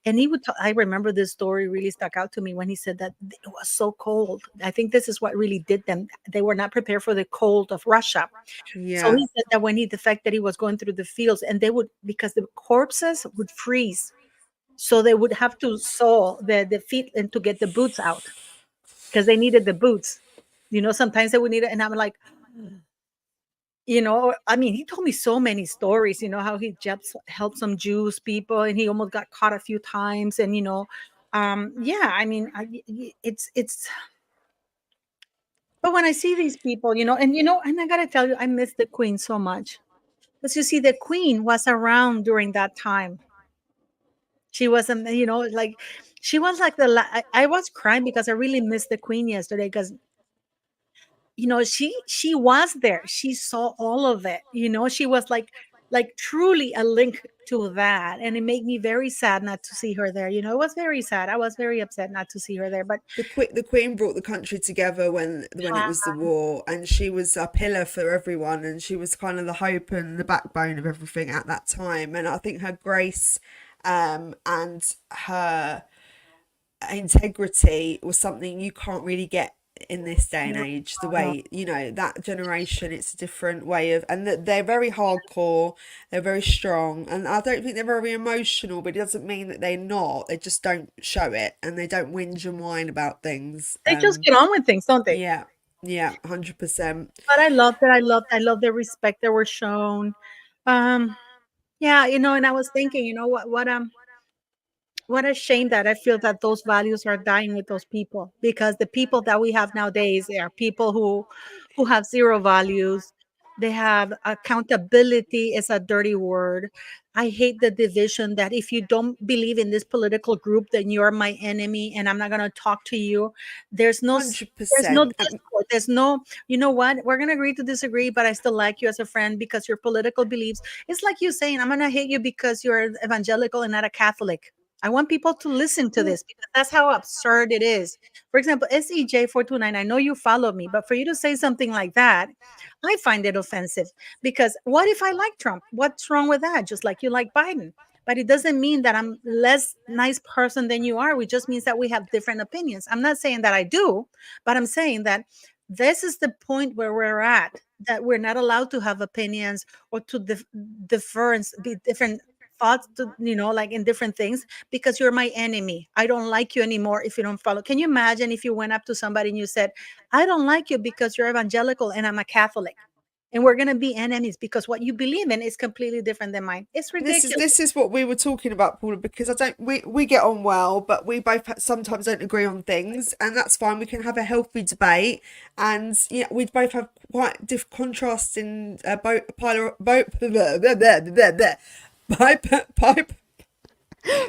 And he would I remember this story really stuck out to me when he said that it was so cold. I think this is what really did them. They were not prepared for the cold of Russia. So yeah. he said that when the fact that he was going through the fields and they would, because the corpses would freeze, so they would have to saw the feet and to get the boots out because they needed the boots. Sometimes they would need it. And I'm like, I mean, he told me so many stories, how he just helped some Jews people and he almost got caught a few times. And, yeah, I mean, but when I see these people, and I got to tell you, I miss the Queen so much. Because you see, the Queen was around during that time. She wasn't, like, she was like I was crying because I really missed the Queen yesterday because she was there, she saw all of it, she was like truly a link to that, and it made me very sad not to see her there. It was very sad. I was very upset not to see her there, but The Queen brought the country together when it was the war, and she was a pillar for everyone, and she was kind of the hope and the backbone of everything at that time. And I think her grace, and her integrity was something you can't really get in this day and No, age. The no. way, that generation, it's a different way of, and they're very hardcore, they're very strong, and I don't think they're very emotional, but it doesn't mean that they're not. They just don't show it, and they don't whinge and whine about things. They just get on with things, don't they? Yeah, yeah, 100%. But I loved it. I love the respect that were shown. Um, yeah, and I was thinking, what a shame that I feel that those values are dying with those people, because the people that we have nowadays, they are people who have zero values. They have accountability is a dirty word. I hate the division that if you don't believe in this political group, then you're my enemy and I'm not going to talk to you. There's no 100%. discord. There's no, you know what? We're going to agree to disagree, but I still like you as a friend because your political beliefs. It's like you saying, I'm going to hate you because you're evangelical and not a Catholic. I want people to listen to Well, this because that's how absurd it is. For example, SEJ429, I know you follow me, but for you to say something like that, I find it offensive, because what if I like Trump? What's wrong with that? Just like you like Biden. But it doesn't mean that I'm less nice person than you are. It just means that we have different opinions. I'm not saying that I do, but I'm saying that this is the point where we're at, that we're not allowed to have opinions or to difference, be different thoughts to, like in different things, because you're my enemy. I don't like you anymore if you don't follow. Can you imagine if you went up to somebody and you said, I don't like you because you're evangelical and I'm a Catholic, and we're going to be enemies because what you believe in is completely different than mine? It's this is ridiculous. this is what we were talking about, Paula, because I don't we get on well, but we both sometimes don't agree on things, and that's fine. We can have a healthy debate, and we both have quite contrasting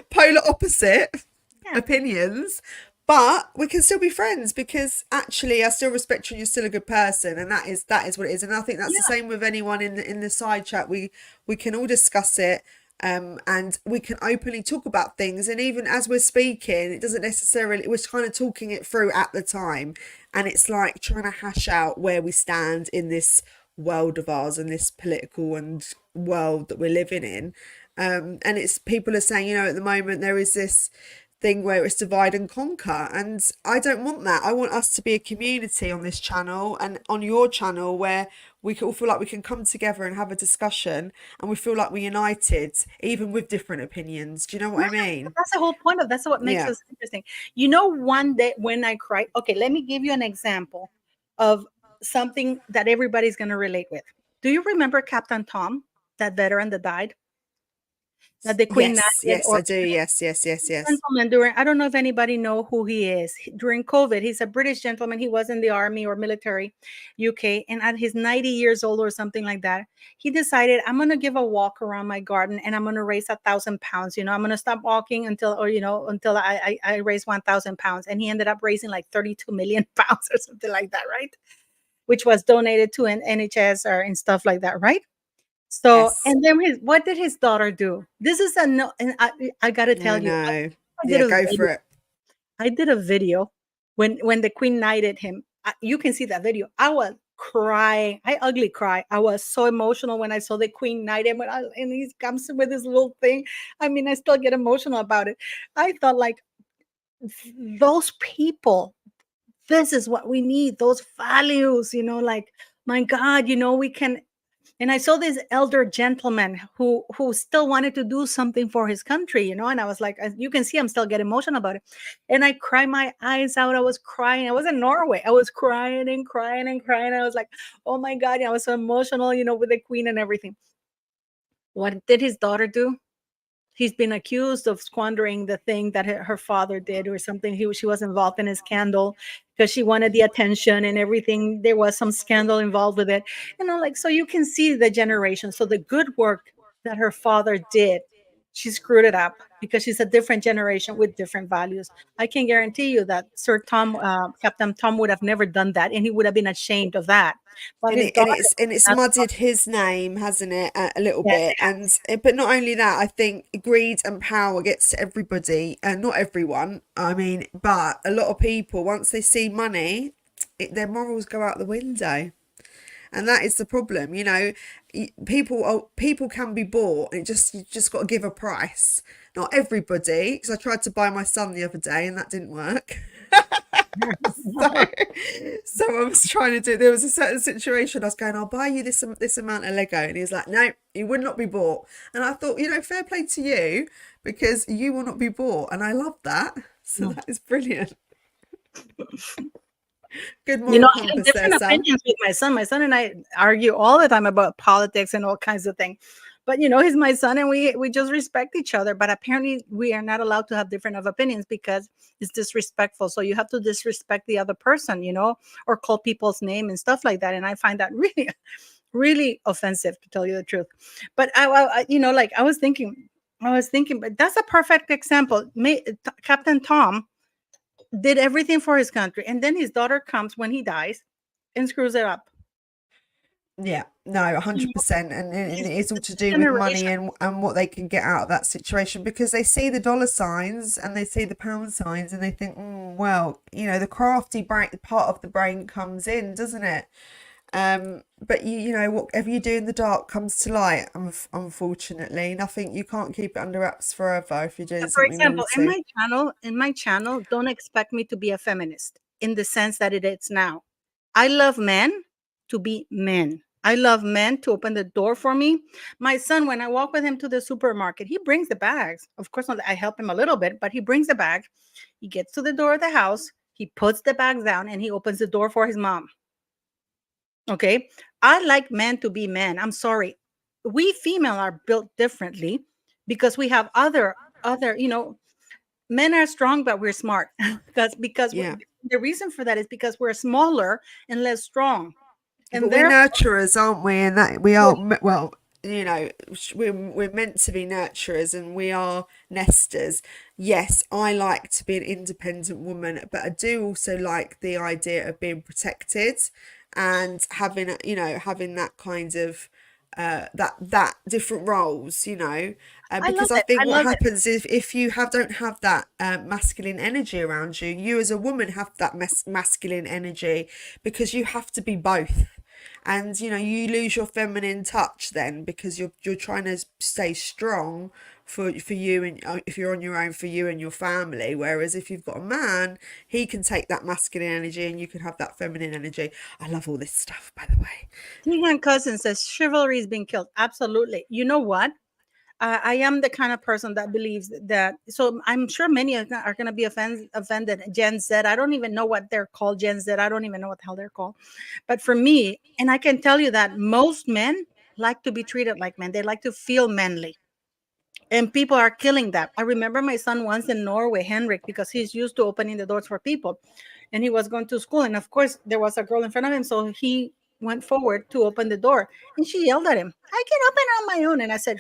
polar opposite Yeah. opinions, but we can still be friends because actually I still respect you and you're still a good person, and that is what it is. And I think that's the Yeah. same with anyone in the side chat. We can all discuss it, and we can openly talk about things, and even as we're speaking, it doesn't necessarily, we're kind of talking it through at the time, and it's like trying to hash out where we stand in this world of ours and this political and world that we're living in. And it's, people are saying, at the moment there is this thing where it's divide and conquer, and I don't want that. I want us to be a community on this channel and on your channel where we can all feel like we can come together and have a discussion, and we feel like we're united even with different opinions. Do you know what I But mean? that's the whole point of, that's what makes Yeah. us interesting. One day when I cried, okay, let me give you an example of something that everybody's going to relate with. Do you remember Captain Tom, that veteran that died, that the Queen Yes, knighted? yes, Or I do. Yes, yes, yes, yes. gentleman, during, I don't know if anybody know who he is. During COVID, he's a British gentleman. He was in the army or military, UK, and at his 90 years old or something like that, he decided, I'm going to give a walk around my garden and I'm going to raise 1,000 pounds. I'm going to stop walking until I raise 1,000 pounds. And he ended up raising like 32 million pounds or something like that, right? Which was donated to an NHS or and stuff like that, right? So, Yes. and then what did his daughter do? This is a no, and I got to I tell you, know. I did Yeah, a go for video. it. I did a video when the Queen knighted him. You can see that video. I was crying. I ugly cry. I was so emotional when I saw the Queen knight him, and he comes with this little thing. I mean, I still get emotional about it. I thought, like, those people, this is what we need. Those values, like, my God, we can. And I saw this elder gentleman who still wanted to do something for his country, and I was like, you can see I'm still getting emotional about it. And I cried my eyes out. I was crying. I was in Norway. I was crying and crying and crying. I was like, oh my God, I was so emotional, with the Queen and everything. What did his daughter do? He's been accused of squandering the thing that her father did or something. She was involved in a scandal because she wanted the attention and everything. There was some scandal involved with it. And I'm like, so you can see the generation. So the good work that her father did, she screwed it up because she's a different generation with different values. I can guarantee you that Captain Tom would have never done that, and he would have been ashamed of that. But And his it and daughter, it's that's muddied his name, hasn't it, a little yes, bit? And but not only that, I think greed and power gets to everybody, and not everyone. I mean, but a lot of people, once they see money, their morals go out the window. And that is the problem, you know. People can be bought, and you just got to give a price. Not everybody, because I tried to buy my son the other day and that didn't work. so, so I was trying to do. There was a certain situation. I was going, "I'll buy you this amount of Lego," and he was like, "No, he would not be bought." And I thought, you know, fair play to you, because you will not be bought, and I love that. So that is brilliant. Good You moral know, I have compass there, different Sam. opinions with my son. My son and I argue all the time about politics and all kinds of things. But you know, he's my son, and we just respect each other. But apparently, we are not allowed to have different of opinions because it's disrespectful. So you have to disrespect the other person, you know, or call people's name and stuff like that. And I find that really, really offensive, to tell you the truth. But you know, like I was thinking, but that's a perfect example. Captain Tom did everything for his country, and then his daughter comes when he dies and screws it up. Yeah, no, You know, 100%. And it's it is all it's to a do with money generation. and what they can get out of that situation, because they see the dollar signs and they see the pound signs and they think, well, you know, the crafty brain part of the brain comes in, doesn't it? But you know, whatever you do in the dark comes to light. Unfortunately, nothing, you can't keep it under wraps forever if you're doing For something example, naughty. in my channel, don't expect me to be a feminist in the sense that it is now. I love men to be men. I love men to open the door for me. My son, when I walk with him to the supermarket, he brings the bags. Of course, I help him a little bit, but he brings the bag. He gets to the door of the house, he puts the bags down, and he opens the door for his mom. Okay. I like men to be men. I'm sorry. We female are built differently because we have you know, men are strong, but we're smart. Yeah. The reason for that is because we're smaller and less strong. But And we're therefore, nurturers, aren't we? And that we are, well, you know, we're meant to be nurturers and we are nesters. Yes, I like to be an independent woman, but I do also like the idea of being protected and having, you know, having that kind of that different roles, you know, I love because I it. think I what love it. happens if you don't have that masculine energy around you, you as a woman have that masculine energy, because you have to be both. And you know, you lose your feminine touch then, because you're trying to stay strong for you, and if you're on your own, for you and your family. Whereas if you've got a man, he can take that masculine energy and you can have that feminine energy. I love all this stuff, by the way. Tegan Cousin says chivalry is being killed. Absolutely. You know what? I am the kind of person that believes that. So I'm sure many are going to be offended. Gen Z. I don't even know what they're called. Gen Z. I don't even know what the hell they're called. But for me, and I can tell you that most men like to be treated like men. They like to feel manly. And people are killing that. I remember my son once in Norway, Henrik, because he's used to opening the doors for people. And he was going to school. And of course, there was a girl in front of him. So he went forward to open the door. And she yelled at him, I can open it on my own. And I said,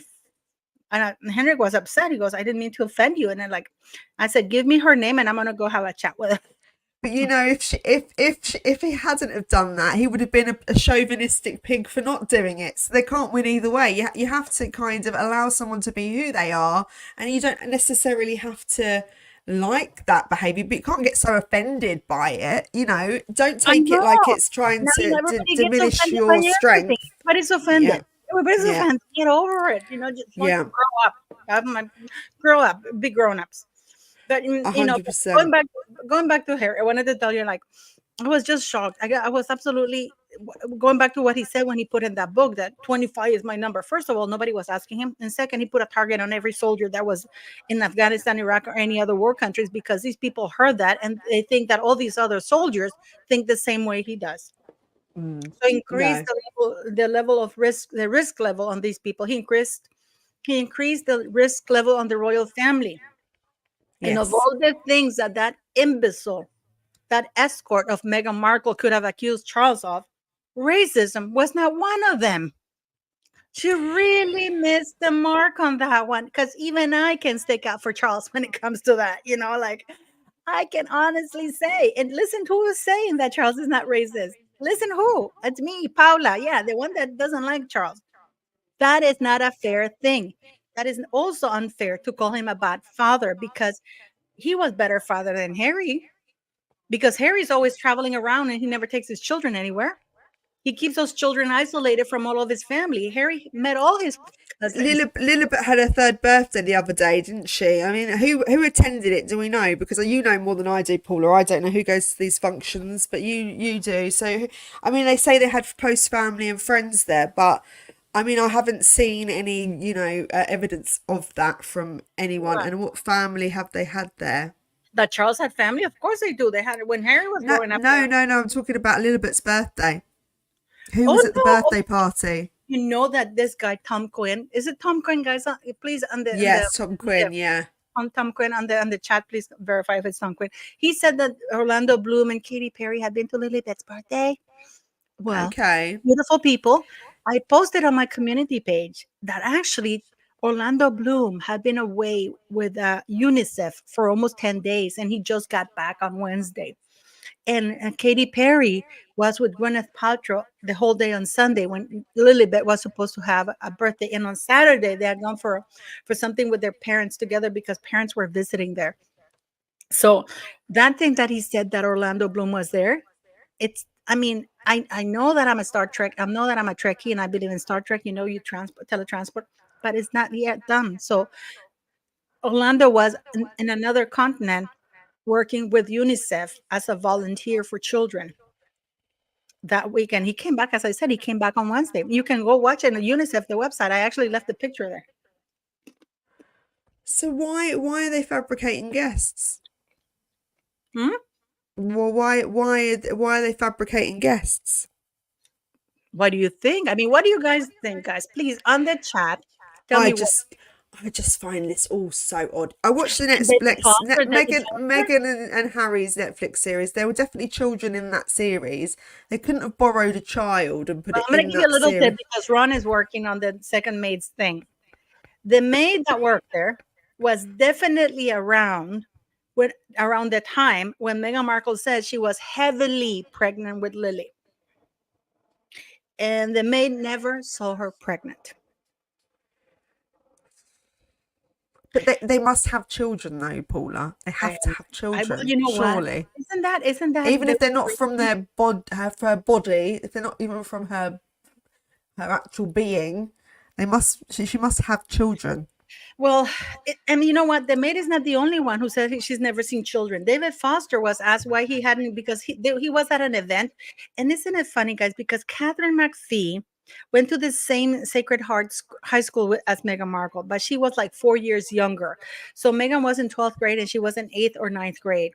and Henrik was upset. He goes, I didn't mean to offend you. And then, like, I said, give me her name and I'm going to go have a chat with her. But you know, if he hadn't have done that, he would have been a chauvinistic pig for not doing it. So they can't win either way. You have to kind of allow someone to be who they are, and you don't necessarily have to like that behavior, but you can't get so offended by it. You know, don't I take it know. like it's trying Now to everybody gets diminish offended by your everything. strength. Everybody's Yeah, offended. Everybody's yeah, offended. Get over it. You know, just yeah, grow up. Grow up. Be grown ups. But a you know, hundred percent. going back to hair, I wanted to tell you, like, I was just shocked. I was absolutely going back to what he said when he put in that book that 25 is my number. First of all, nobody was asking him, and second, he put a target on every soldier that was in Afghanistan, Iraq, or any other war countries, because these people heard that and they think that all these other soldiers think the same way he does. So increase No, the level of risk, the risk level on these people. He increased the risk level on the royal family. And of yes. all the things that imbecile, that escort of Meghan Markle could have accused Charles of, racism was not one of them. She really missed the mark on that one, because even I can stick out for Charles when it comes to that. You know, like, I can honestly say, and listen to who is saying that Charles is not racist. Listen, who? It's me, Paula. Yeah, the one that doesn't like Charles. That is not a fair thing. That is also unfair to call him a bad father, because he was better father than Harry, because Harry's always traveling around and he never takes his children anywhere. He keeps those children isolated from all of his family. Harry met all his cousins. Lilibet had her third birthday the other day, didn't she? I mean, who attended it? Do we know? Because you know more than I do, Paula. I don't know who goes to these functions, but you do. So, I mean, they say they had close family and friends there, but I mean, I haven't seen any, evidence of that from anyone. Right. And what family have they had there? That Charles had family? Of course they do. They had it when Harry was No, growing up. no, no, no. I'm talking about Lilibet's birthday. Who Oh was at the no! birthday party? You know that this guy Tom Quinn, is it Tom Quinn, guys? Please Yes, Tom Quinn. Yeah. on Tom Quinn on the chat, please verify if it's Tom Quinn. He said that Orlando Bloom and Katy Perry had been to Lilibet's birthday. Well, Okay. beautiful people. I posted on my community page that actually Orlando Bloom had been away with UNICEF for almost 10 days, and he just got back on Wednesday. And Katy Perry was with Gwyneth Paltrow the whole day on Sunday when Lilibet was supposed to have a birthday. And on Saturday, they had gone for something with their parents together because parents were visiting there. So that thing that he said that Orlando Bloom was there, I mean, I know that I'm a Star Trek. I know that I'm a Trekkie and I believe in Star Trek. You know, you teletransport, but it's not yet done. So Orlando was in another continent working with UNICEF as a volunteer for children that weekend. He came back, as I said, he came back on Wednesday. You can go watch it on UNICEF, the website. I actually left the picture there. So why are they fabricating guests? Hmm? Well, why are they fabricating guests? What do you think? I mean, what do you guys think, guys? Please, on the chat, tell me I just find this all so odd. I watched the David Netflix Foster, David Meghan and Harry's Netflix series. There were definitely children in that series. They couldn't have borrowed a child and put I'm it going to in give you a that little series. tip because Ron is working on the second maid's thing. The maid that worked there was definitely around the time when Meghan Markle said she was heavily pregnant with Lily. And the maid never saw her pregnant. But they must have children though, Paula. They have to have children, you know surely. what? Isn't that Even if they're not from her body, if they're not even from her actual being, she must have children. Well, and you know what? The maid is not the only one who said she's never seen children. David Foster was asked why he hadn't, because he was at an event. And isn't it funny, guys? Because Catherine McPhee went to the same Sacred Heart High School as Meghan Markle, but she was like 4 years younger. So Meghan was in 12th grade and she was in 8th or 9th grade.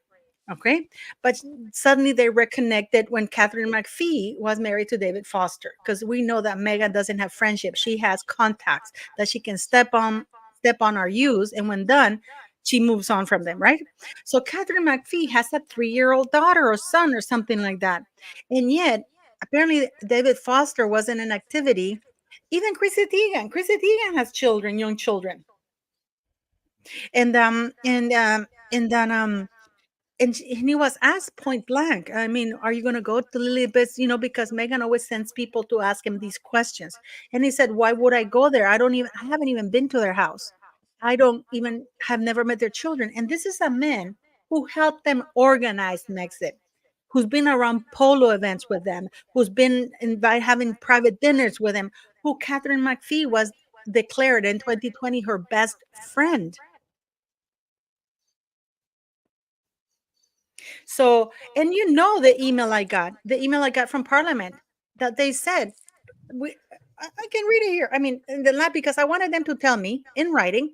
Okay. But suddenly they reconnected when Catherine McPhee was married to David Foster, because we know that Meghan doesn't have friendship. She has contacts that she can step on or use, and when done, she moves on from them, right? So Catherine McPhee has a 3-year-old daughter or son or something like that. And yet, apparently, David Foster was in an activity. Even Chrissy Teigen has children, young children. And and he was asked point blank, I mean, are you going to go to Lilibet's, because Meghan always sends people to ask him these questions. And he said, why would I go there? I haven't even been to their house. Have never met their children. And this is a man who helped them organize Megxit, who's been around polo events with them, who's been having private dinners with them, who Catherine McPhee was declared in 2020 her best friend. So, and the email I got from Parliament that they said, I can read it here. I mean, in the lab, because I wanted them to tell me in writing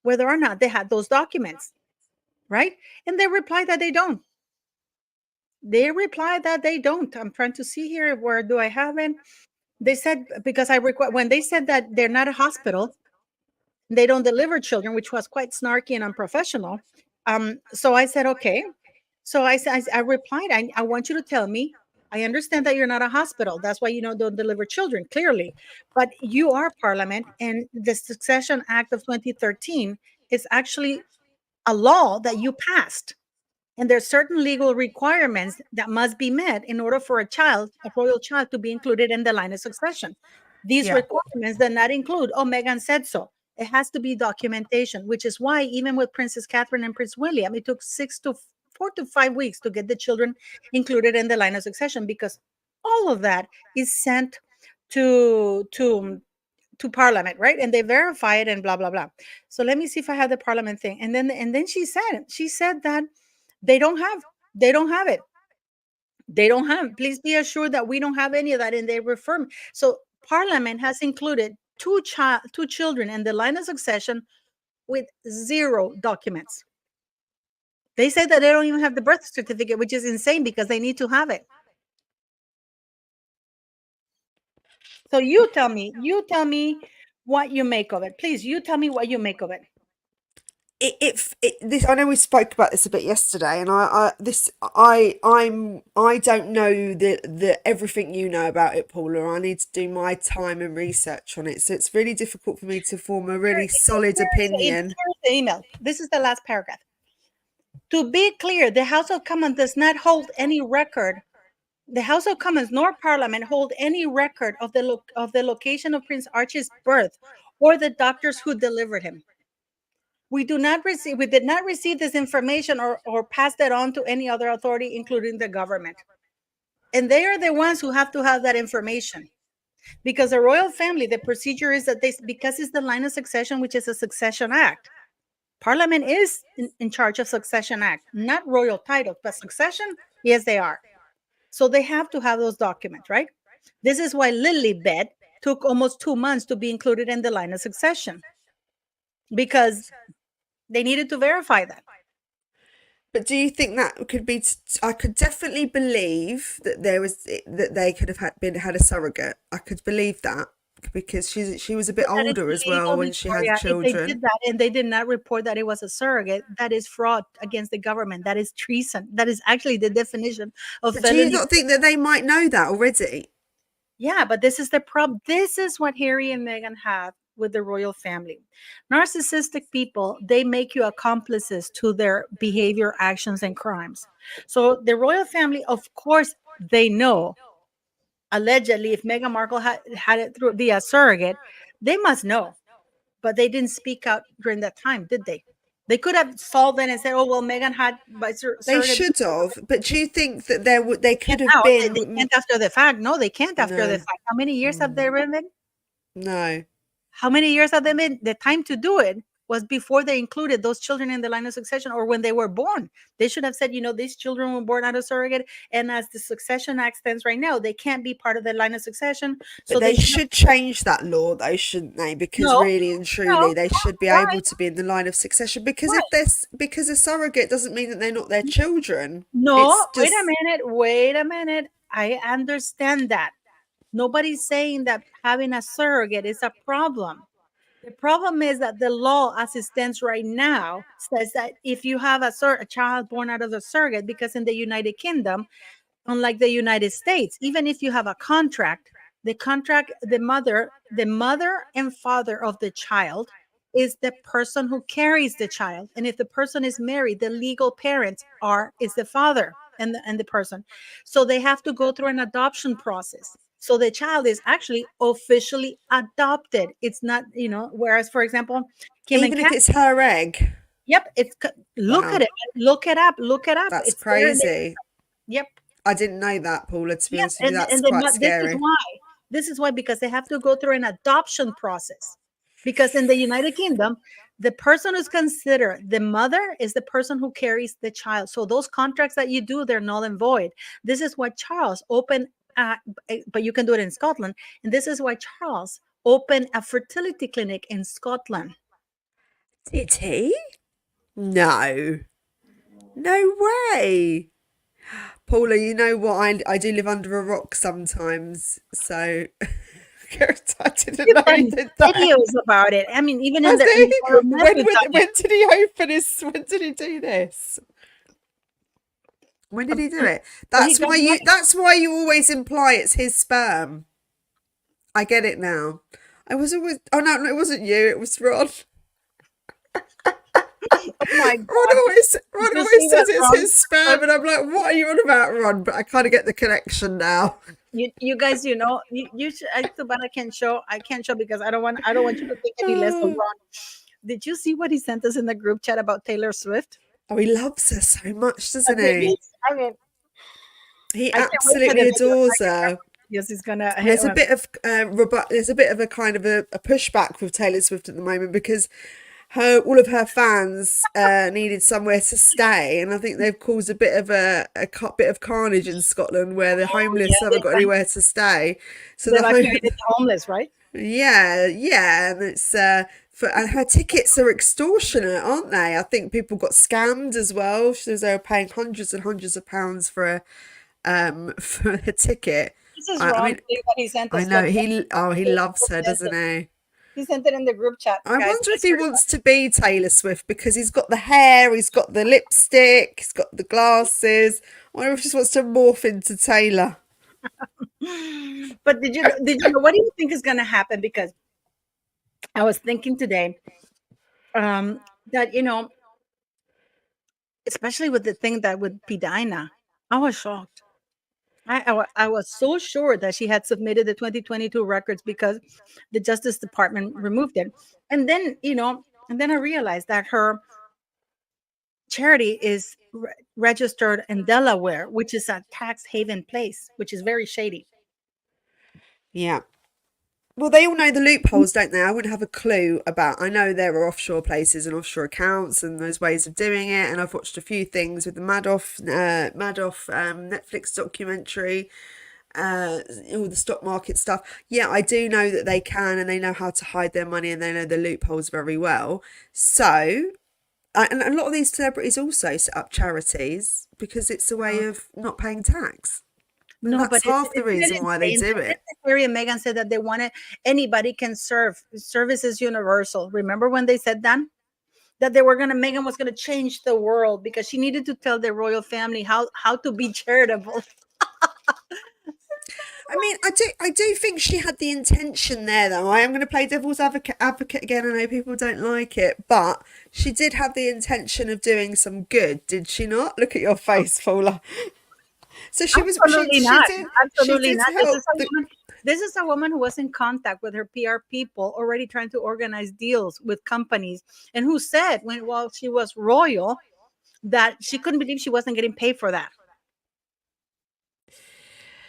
whether or not they had those documents, right? And they replied that they don't. I'm trying to see here. Where do I have it? They said, because when they said that they're not a hospital, they don't deliver children, which was quite snarky and unprofessional. So I said, okay. So I replied, I want you to tell me, I understand that you're not a hospital. That's why you don't deliver children, clearly. But you are Parliament, and the Succession Act of 2013 is actually a law that you passed. And there's certain legal requirements that must be met in order for a royal child, to be included in the line of succession. These requirements do not include, Meghan said so. It has to be documentation, which is why even with Princess Catherine and Prince William, it took 4 to 5 weeks to get the children included in the line of succession, because all of that is sent to Parliament, right? And they verify it and blah blah blah. So let me see if I have the Parliament thing. And then she said that they don't have they don't have it. They don't have. Please be assured that we don't have any of that, and they refer. So Parliament has included two children in the line of succession with zero documents. They say that they don't even have the birth certificate, which is insane because they need to have it. So you tell me what you make of it. Please, you tell me what you make of it. This, I know we spoke about this a bit yesterday, and I don't know the everything you know about it, Paula. I need to do my time and research on it, so it's really difficult for me to form a really solid opinion. Here's the email. This is the last paragraph. To be clear, the House of Commons does not hold any record. The House of Commons nor Parliament hold any record of the location of Prince Archie's birth or the doctors who delivered him. We did not receive this information or pass that on to any other authority, including the government. And they are the ones who have to have that information. Because the royal family, the procedure is that because it's the line of succession, which is a succession act. Parliament is in charge of succession act, not royal titles, but succession, yes, they are. So they have to have those documents, right? This is why Lilibet took almost 2 months to be included in the line of succession, because they needed to verify that. But do you think that could be? I could definitely believe that they could have had a surrogate. I could believe that because she was a bit older as well when she had children. If they did that and they did not report that it was a surrogate, that is fraud against the government. That is treason. That is actually the definition of But felony. do you not think that they might know that already? Yeah, but this is the problem. This is what Harry and Meghan have with the royal family. Narcissistic people, they make you accomplices to their behavior, actions, and crimes. So the royal family, of course, they know. Allegedly, if Meghan Markle had it through via surrogate, they must know. But they didn't speak out during that time, did they? They could have solved it and said, "Oh well, Meghan had by surrogate." They should have, but do you think that they could have Now, been? they can't after the fact. No, they can't after No. the fact. How many years have they been? No. How many years have they been? The time to do it was before they included those children in the line of succession or when they were born. They should have said, these children were born out of surrogate. And as the Succession Act stands right now, they can't be part of the line of succession. So they should change that law, though, shouldn't they? Because really and truly, they should be able to be in the line of succession. Because because a surrogate doesn't mean that they're not their children. No, wait a minute. I understand that. Nobody's saying that having a surrogate is a problem. The problem is that the law, as it stands right now, says that if you have a child born out of a surrogate, because in the United Kingdom, unlike the United States, even if you have a contract, the mother and father of the child is the person who carries the child. And if the person is married, the legal parents is the father and the person. So they have to go through an adoption process. So the child is actually officially adopted. It's not, whereas, for example, even if it's her egg. Yep. Look at it. Look it up. That's crazy. Yep. I didn't know that, Paula, to be honest with you. That's quite scary. This is why, because they have to go through an adoption process. Because in the United Kingdom, the person who's considered the mother is the person who carries the child. So those contracts that you do, they're null and void. This is why Charles opened, but you can do it in Scotland. And this is why Charles opened a fertility clinic in Scotland. Did he? No. No way. Paula, you know what? I do live under a rock sometimes, so I didn't know he did that. Videos about it. I mean, even in when did he open his? When did he do this? When did he do it? That's why you always imply it's his sperm. I get it now. I was always. Oh no, it wasn't you. It was Ron. Oh my God. Ron always says it's his sperm, and I'm like, what are you on about, Ron? But I kind of get the connection now. You guys, you should. Too bad I can't show because I don't want you to think any less of Ron. Did you see what he sent us in the group chat about Taylor Swift? Oh, he loves her so much, doesn't he? He I can't wait for the absolutely video. adores her. Yes, he's gonna. There's a bit of there's a bit of a kind of a pushback with Taylor Swift at the moment because all of her fans needed somewhere to stay, and I think they've caused a bit of bit of carnage in Scotland where the homeless Yeah, haven't got anywhere to stay. So they the evacuated the homeless, right? yeah, and it's and her tickets are extortionate, aren't they? I think people got scammed as well. She was they were paying hundreds and hundreds of pounds for for a ticket. This is I wrong mean, thing that he sent I us. know Look, he loves her, doesn't he? he sent it in the group chat, I guys. wonder if he wants to be Taylor Swift because he's got the hair, he's got the lipstick, he's got the glasses. I wonder if he just wants to morph into Taylor. But did you know what do you think is going to happen? Because I was thinking today that especially with the thing that with Pidina, I was shocked. I was so sure that she had submitted the 2022 records because the Justice Department removed it. And then, and then I realized that her charity is registered in Delaware, which is a tax haven place, which is very shady. Yeah. Well, they all know the loopholes, don't they? I wouldn't have a clue about. I know there are offshore places and offshore accounts and those ways of doing it. And I've watched a few things with the Madoff Netflix documentary, all the stock market stuff. Yeah, I do know that they can and they know how to hide their money and they know the loopholes very well. So, and a lot of these celebrities also set up charities because it's a way of not paying tax. No, That's but half the reason why they do it. Harry and Meghan said that they wanted anybody can serve. Service is universal. Remember when they said that? That they were Meghan was gonna change the world because she needed to tell the royal family how to be charitable. I mean, I do think she had the intention there, though. I am going to play devil's advocate again. I know people don't like it, but she did have the intention of doing some good, did she not? Look at your face, Paula. So she was. Absolutely She not. did. Absolutely She did not. help. This is a woman who was in contact with her PR people, already trying to organize deals with companies, and who said while she was royal that she couldn't believe she wasn't getting paid for that.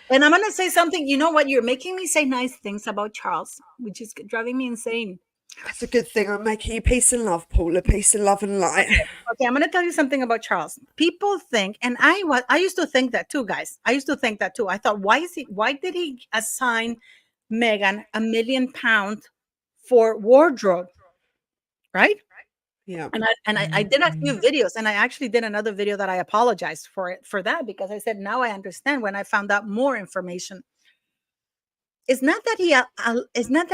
And I'm going to say something. You know what? You're making me say nice things about Charles, which is driving me insane. That's a good thing. I'm making you peace and love, Paula. Peace and love and light. Okay, I'm going to tell you something about Charles. People think, and I used to think that too, guys. I used to think that too. I thought, why did he assign Meghan £1 million for wardrobe, right? Yeah. And I did a few videos, and I actually did another video that I apologized for that because I said now I understand when I found out more information. It's not that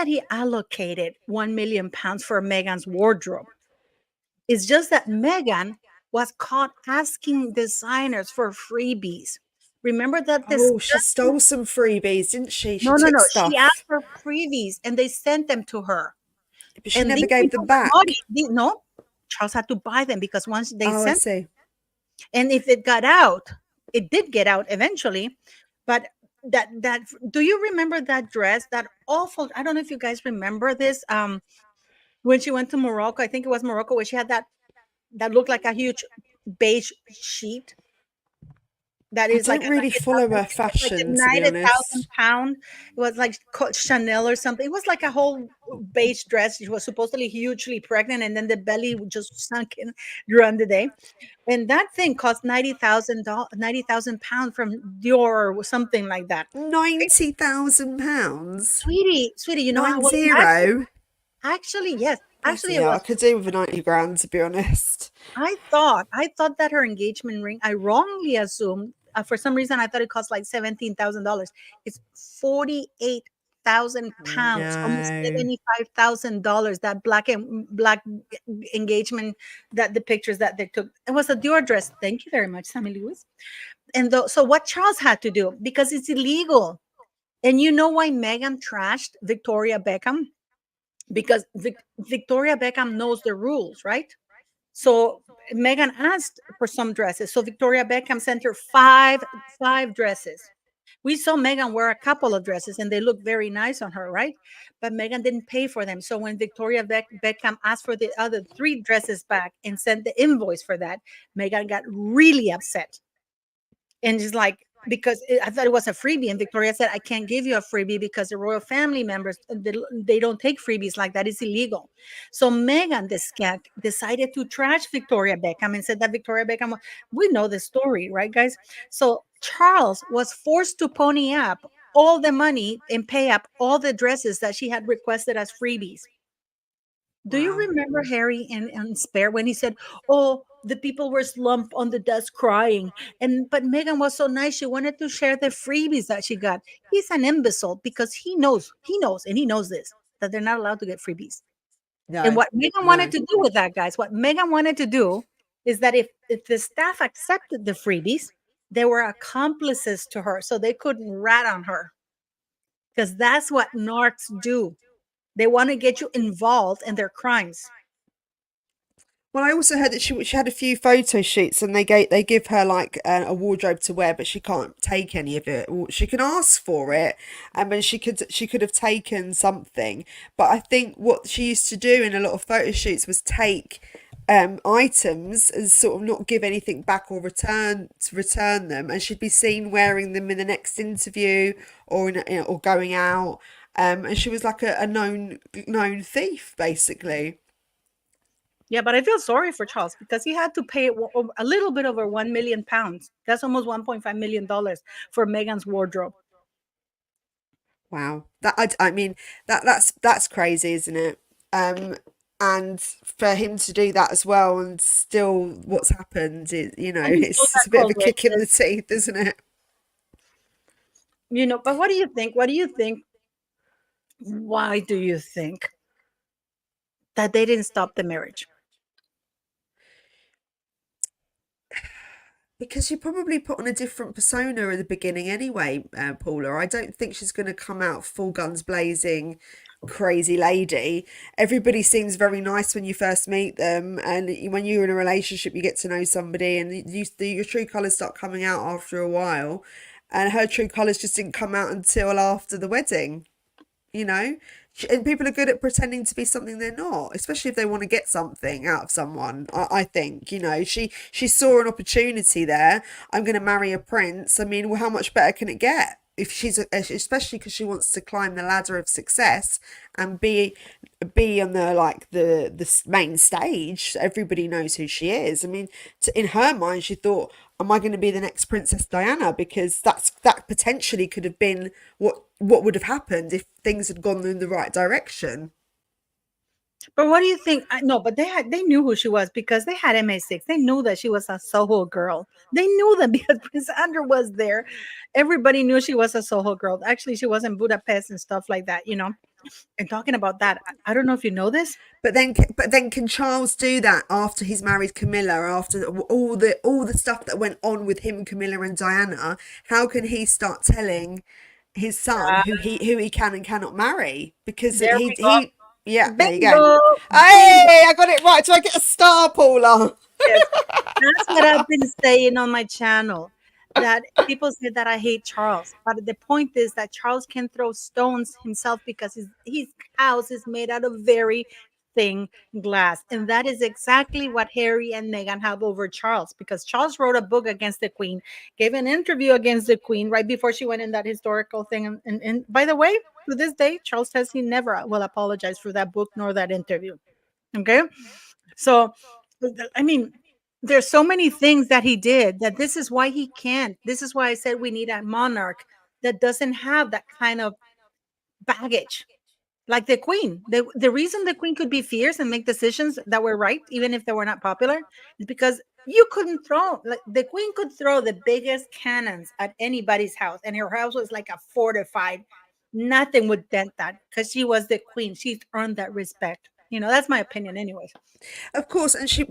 he allocated £1 million for Meghan's wardrobe. It's just that Meghan was caught asking designers for freebies. Remember that this? Oh, she stole some freebies, didn't she? She No. took stuff. She asked for freebies, and they sent them to her. But she And never these gave people them back. were naughty. No, Charles had to buy them because once they Oh, I sent, see. and if it got out, it did get out eventually. But that do you remember that dress? That awful. I don't know if you guys remember this. When she went to Morocco, I think it was Morocco, where she had that looked like a huge beige sheet. That I is don't like really follow her like fashion, to be honest. £90,000. It was like Chanel or something. It was like a whole beige dress. She was supposedly hugely pregnant, and then the belly just sunk in during the day. And that thing cost £90,000 from Dior or something like that. £90,000. Sweetie, you know, I was 90. actually yes. Actually, it Yeah, I was. could do with 90 grand, to be honest. I thought that her engagement ring, I wrongly assumed, for some reason, I thought it cost like $17,000. It's £48,000, almost No. $75,000. That black engagement, that the pictures that they took, it was a Dior dress. Thank you very much, Sammy Lewis. And so what Charles had to do, because it's illegal, and you know why Meghan trashed Victoria Beckham? Because Victoria Beckham knows the rules, right? So Meghan asked for some dresses. So Victoria Beckham sent her five dresses. We saw Meghan wear a couple of dresses and they look very nice on her, right? But Meghan didn't pay for them. So when Victoria Beckham asked for the other 3 dresses back and sent the invoice for that, Meghan got really upset. And she's like, I thought it was a freebie, and Victoria said, I can't give you a freebie because the royal family members, they don't take freebies like that. It's illegal. So Meghan, the skank, decided to trash Victoria Beckham and said that Victoria Beckham, we know the story, right, guys? So Charles was forced to pony up all the money and pay up all the dresses that she had requested as freebies. Do you Wow. remember Harry in Spare when he said, "Oh, the people were slumped on the desk crying," and but Megan was so nice; she wanted to share the freebies that she got. He's an imbecile because and he knows this that they're not allowed to get freebies. And No, what Megan wanted no. to do with that, guys, what Megan wanted to do is that if the staff accepted the freebies, they were accomplices to her, so they couldn't rat on her because that's what narcs do. They want to get you involved in their crimes. Well, I also heard that she had a few photo shoots, and they give her like a wardrobe to wear, but she can't take any of it. Well, she can ask for it, and then she could have taken something. But I think what she used to do in a lot of photo shoots was take items and sort of not give anything back or return them, and she'd be seen wearing them in the next interview or or going out. And she was like a known thief, basically. Yeah, but I feel sorry for Charles because he had to pay a little bit over £1 million. That's almost $1.5 million for Meghan's wardrobe. Wow, I mean that's crazy, isn't it? And for him to do that as well, and still what's happened, And he's still it's that a bit of called a kick in the racist. teeth, isn't it? But what do you think? What do you think? Why do you think that they didn't stop the marriage? Because she probably put on a different persona at the beginning anyway, Paula. I don't think she's going to come out full guns blazing, crazy lady. Everybody seems very nice when you first meet them, and when you're in a relationship, you get to know somebody, and your true colours start coming out after a while. And her true colours just didn't come out until after the wedding, you know. And people are good at pretending to be something they're not, especially if they want to get something out of someone. I think, she saw an opportunity there. I'm going to marry a prince. I mean, well, how much better can it get? If especially because she wants to climb the ladder of success and be on the main stage, so everybody knows who she is. I mean, in her mind, she thought, am I going to be the next Princess Diana? Because that potentially could have been what would have happened if things had gone in the right direction. But what do you think? No, but they knew who she was because they had MA6. They knew that she was a Soho girl. They knew that because Prince Andrew was there. Everybody knew she was a Soho girl. Actually, she was in Budapest and stuff like that. And talking about that, I don't know if you know this. But then, can Charles do that after he's married Camilla? After all the stuff that went on with him, Camilla, and Diana? How can he start telling his son Uh, who he can and cannot marry? Because there we go. yeah, there you go. Bingo. Bingo. Hey, I got it right. Do I get a star, Paula? Yes. That's what I've been saying on my channel. That people say that I hate Charles, but the point is that Charles can throw stones himself because his house is made out of very thin glass, and that is exactly what Harry and Meghan have over Charles. Because Charles wrote a book against the Queen, gave an interview against the Queen right before she went in that historical thing, and by the way, to this day, Charles says he never will apologize for that book nor that interview. Okay, so I mean, there's so many things that he did that this is why he can't. This is why I said we need a monarch that doesn't have that kind of baggage. Like the queen. The reason the queen could be fierce and make decisions that were right, even if they were not popular, is because you couldn't throw, like the queen could throw the biggest cannons at anybody's house, and her house was like a fortified. Nothing would dent that because she was the queen. She's earned that respect. That's my opinion, anyways. Of course, and she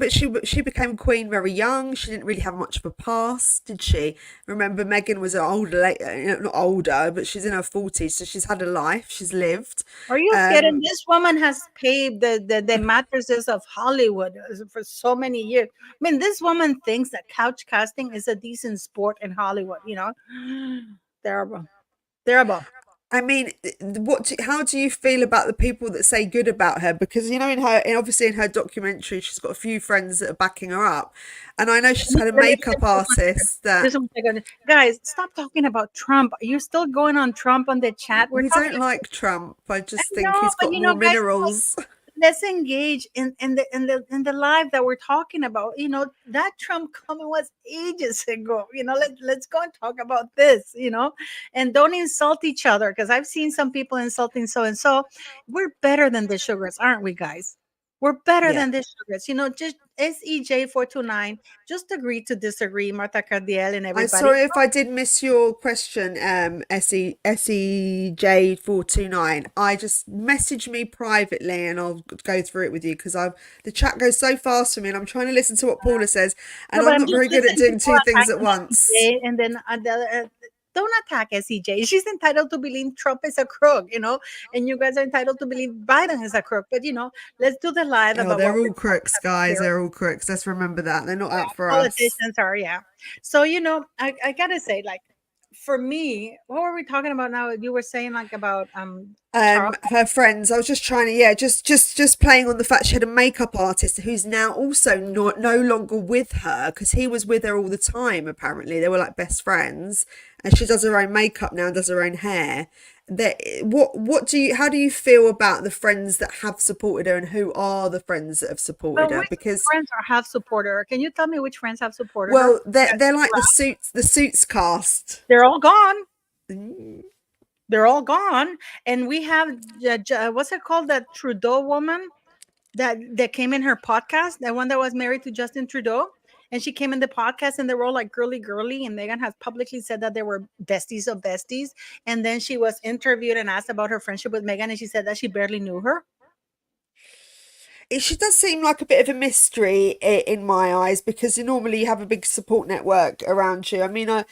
became queen very young. She didn't really have much of a past, did she? Remember, Meghan was an older, not older, but she's in her 40s, so she's had a life. She's lived. Are you kidding? Um, This woman has paved the mattresses of Hollywood for so many years. I mean, this woman thinks that couch casting is a decent sport in Hollywood. Terrible, terrible. I mean, how do you feel about the people that say good about her? Because obviously in her documentary, she's got a few friends that are backing her up, and I know she's had a Listen, makeup artist that listen, guys, stop talking about Trump. You're still going on Trump on the chat. We're we talking. don't like Trump. I just think No, he's but got more guys, minerals. let's engage in the live that we're talking about. That Trump comment was ages ago. Let's go and talk about this. And don't insult each other, because I've seen some people insulting so and so. We're better than the sugars, aren't we, guys? We're better Yeah. than the sugars. Just SEJ429. Just agree to disagree, Marta Cardiel and I'm everybody. sorry if I did miss your question, SEJ429. I just message me privately and I'll go through it with you because the chat goes so fast for me and I'm trying to listen to what Paula says No, and but I'm I'm not just very good at listening. doing People two things at attacking once. SEJ, and then don't attack SEJ. She's entitled to believe Trump is a crook, and you guys are entitled to believe Biden is a crook. But let's do the live Oh, about what they're we're all crooks, talking about guys. here. They're all crooks. Let's remember that. They're not out for us. Politicians are, yeah. So I gotta say, like, for me, what were we talking about now? You were saying like about Charles. Her friends. I was just trying to, yeah, just playing on the fact she had a makeup artist who's now also no longer with her because he was with her all the time. Apparently, they were like best friends, and she does her own makeup now, does her own hair. That how do you feel about the friends that have supported her, and who are the friends that have supported But her? which Because friends have supported her? Can you tell me which friends have supported her? well, they're like the suits cast. They're all gone. Mm. They're all gone. And we have what's it called, that Trudeau woman that came in her podcast, the one that was married to Justin Trudeau. And she came in the podcast and they were all like girly girly, and Megan has publicly said that they were besties of besties. And then she was interviewed and asked about her friendship with Megan, and she said that she barely knew her. She does seem like a bit of a mystery in my eyes because normally you have a big support network around you. I mean, I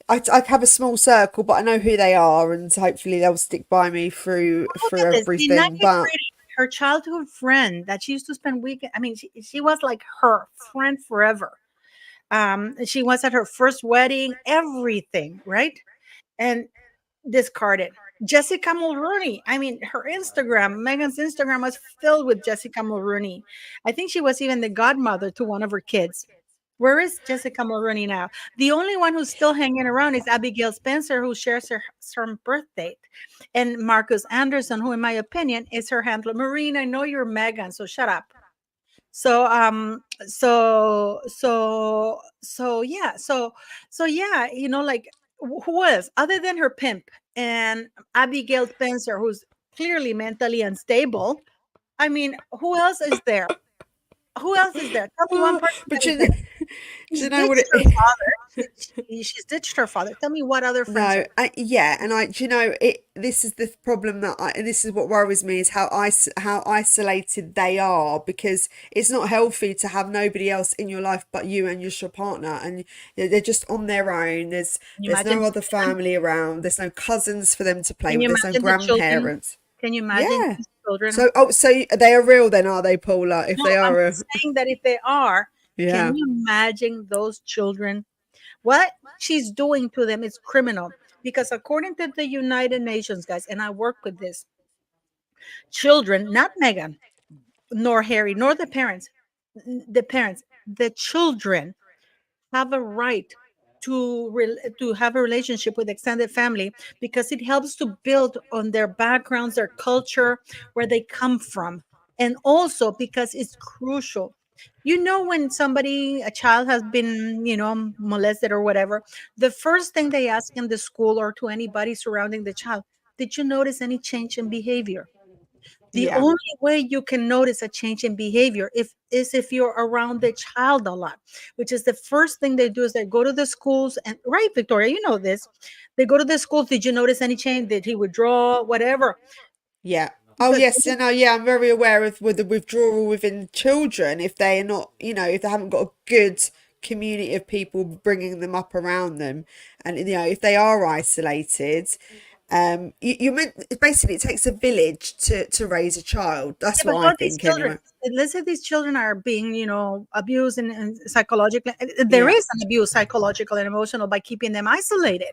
have a small circle, but I know who they are, and hopefully they'll stick by me through Look through at this, the everything. But her childhood friend that she used to spend weekend. I mean, she was like her friend forever. She was at her first wedding, everything, right? And discarded. Jessica Mulrooney. I mean, her Instagram, Megan's Instagram was filled with Jessica Mulrooney. I think she was even the godmother to one of her kids. Where is Jessica Mulrooney now? The only one who's still hanging around is Abigail Spencer, who shares her birth date, and Marcus Anderson, who, in my opinion, is her handler. Marine, I know you're Megan, so shut up. So yeah, like, who else other than her pimp and Abigail Spencer, who's clearly mentally unstable? I mean, who else is there? Who else is there? Tell me one person that but is you there. know, She's you know what ditched it her is? father. She's ditched her father. Tell me what other friends No, are. yeah, and this is the problem this is what worries me is how isolated they are because it's not healthy to have nobody else in your life but you and your partner, and they're just on their own. Can you There's imagine no the other children? family around. There's no cousins for them to play Can with. you There's no imagine the children? grandparents. Can you imagine Yeah. these children? So they are real then, are they, Paula? If No, they I'm are, just saying that if they are, can yeah. you imagine those children? What she's doing to them is criminal, because according to the United Nations, guys, and I work with this, children, not Megan, nor Harry, nor the children have a right to have a relationship with extended family, because it helps to build on their backgrounds, their culture, where they come from, and also because it's crucial. When a child has been, molested or whatever, the first thing they ask in the school or to anybody surrounding the child, did you notice any change in behavior? The Yeah. only way you can notice a change in behavior if you're around the child a lot, which is the first thing they do. Is they go to the schools, and right, Victoria, you know this. They go to the schools. Did you notice any change? Did he withdraw? Whatever. Yeah. Oh But yes, no, yeah, I'm very aware of with the withdrawal within children if they are not, if they haven't got a good community of people bringing them up around them, and if they are isolated, you meant basically it takes a village to raise a child. yeah, That's but what I all these think children, anyway. let's say these children are being, abused and psychologically. There Yeah. is an abuse, psychological and emotional, by keeping them isolated.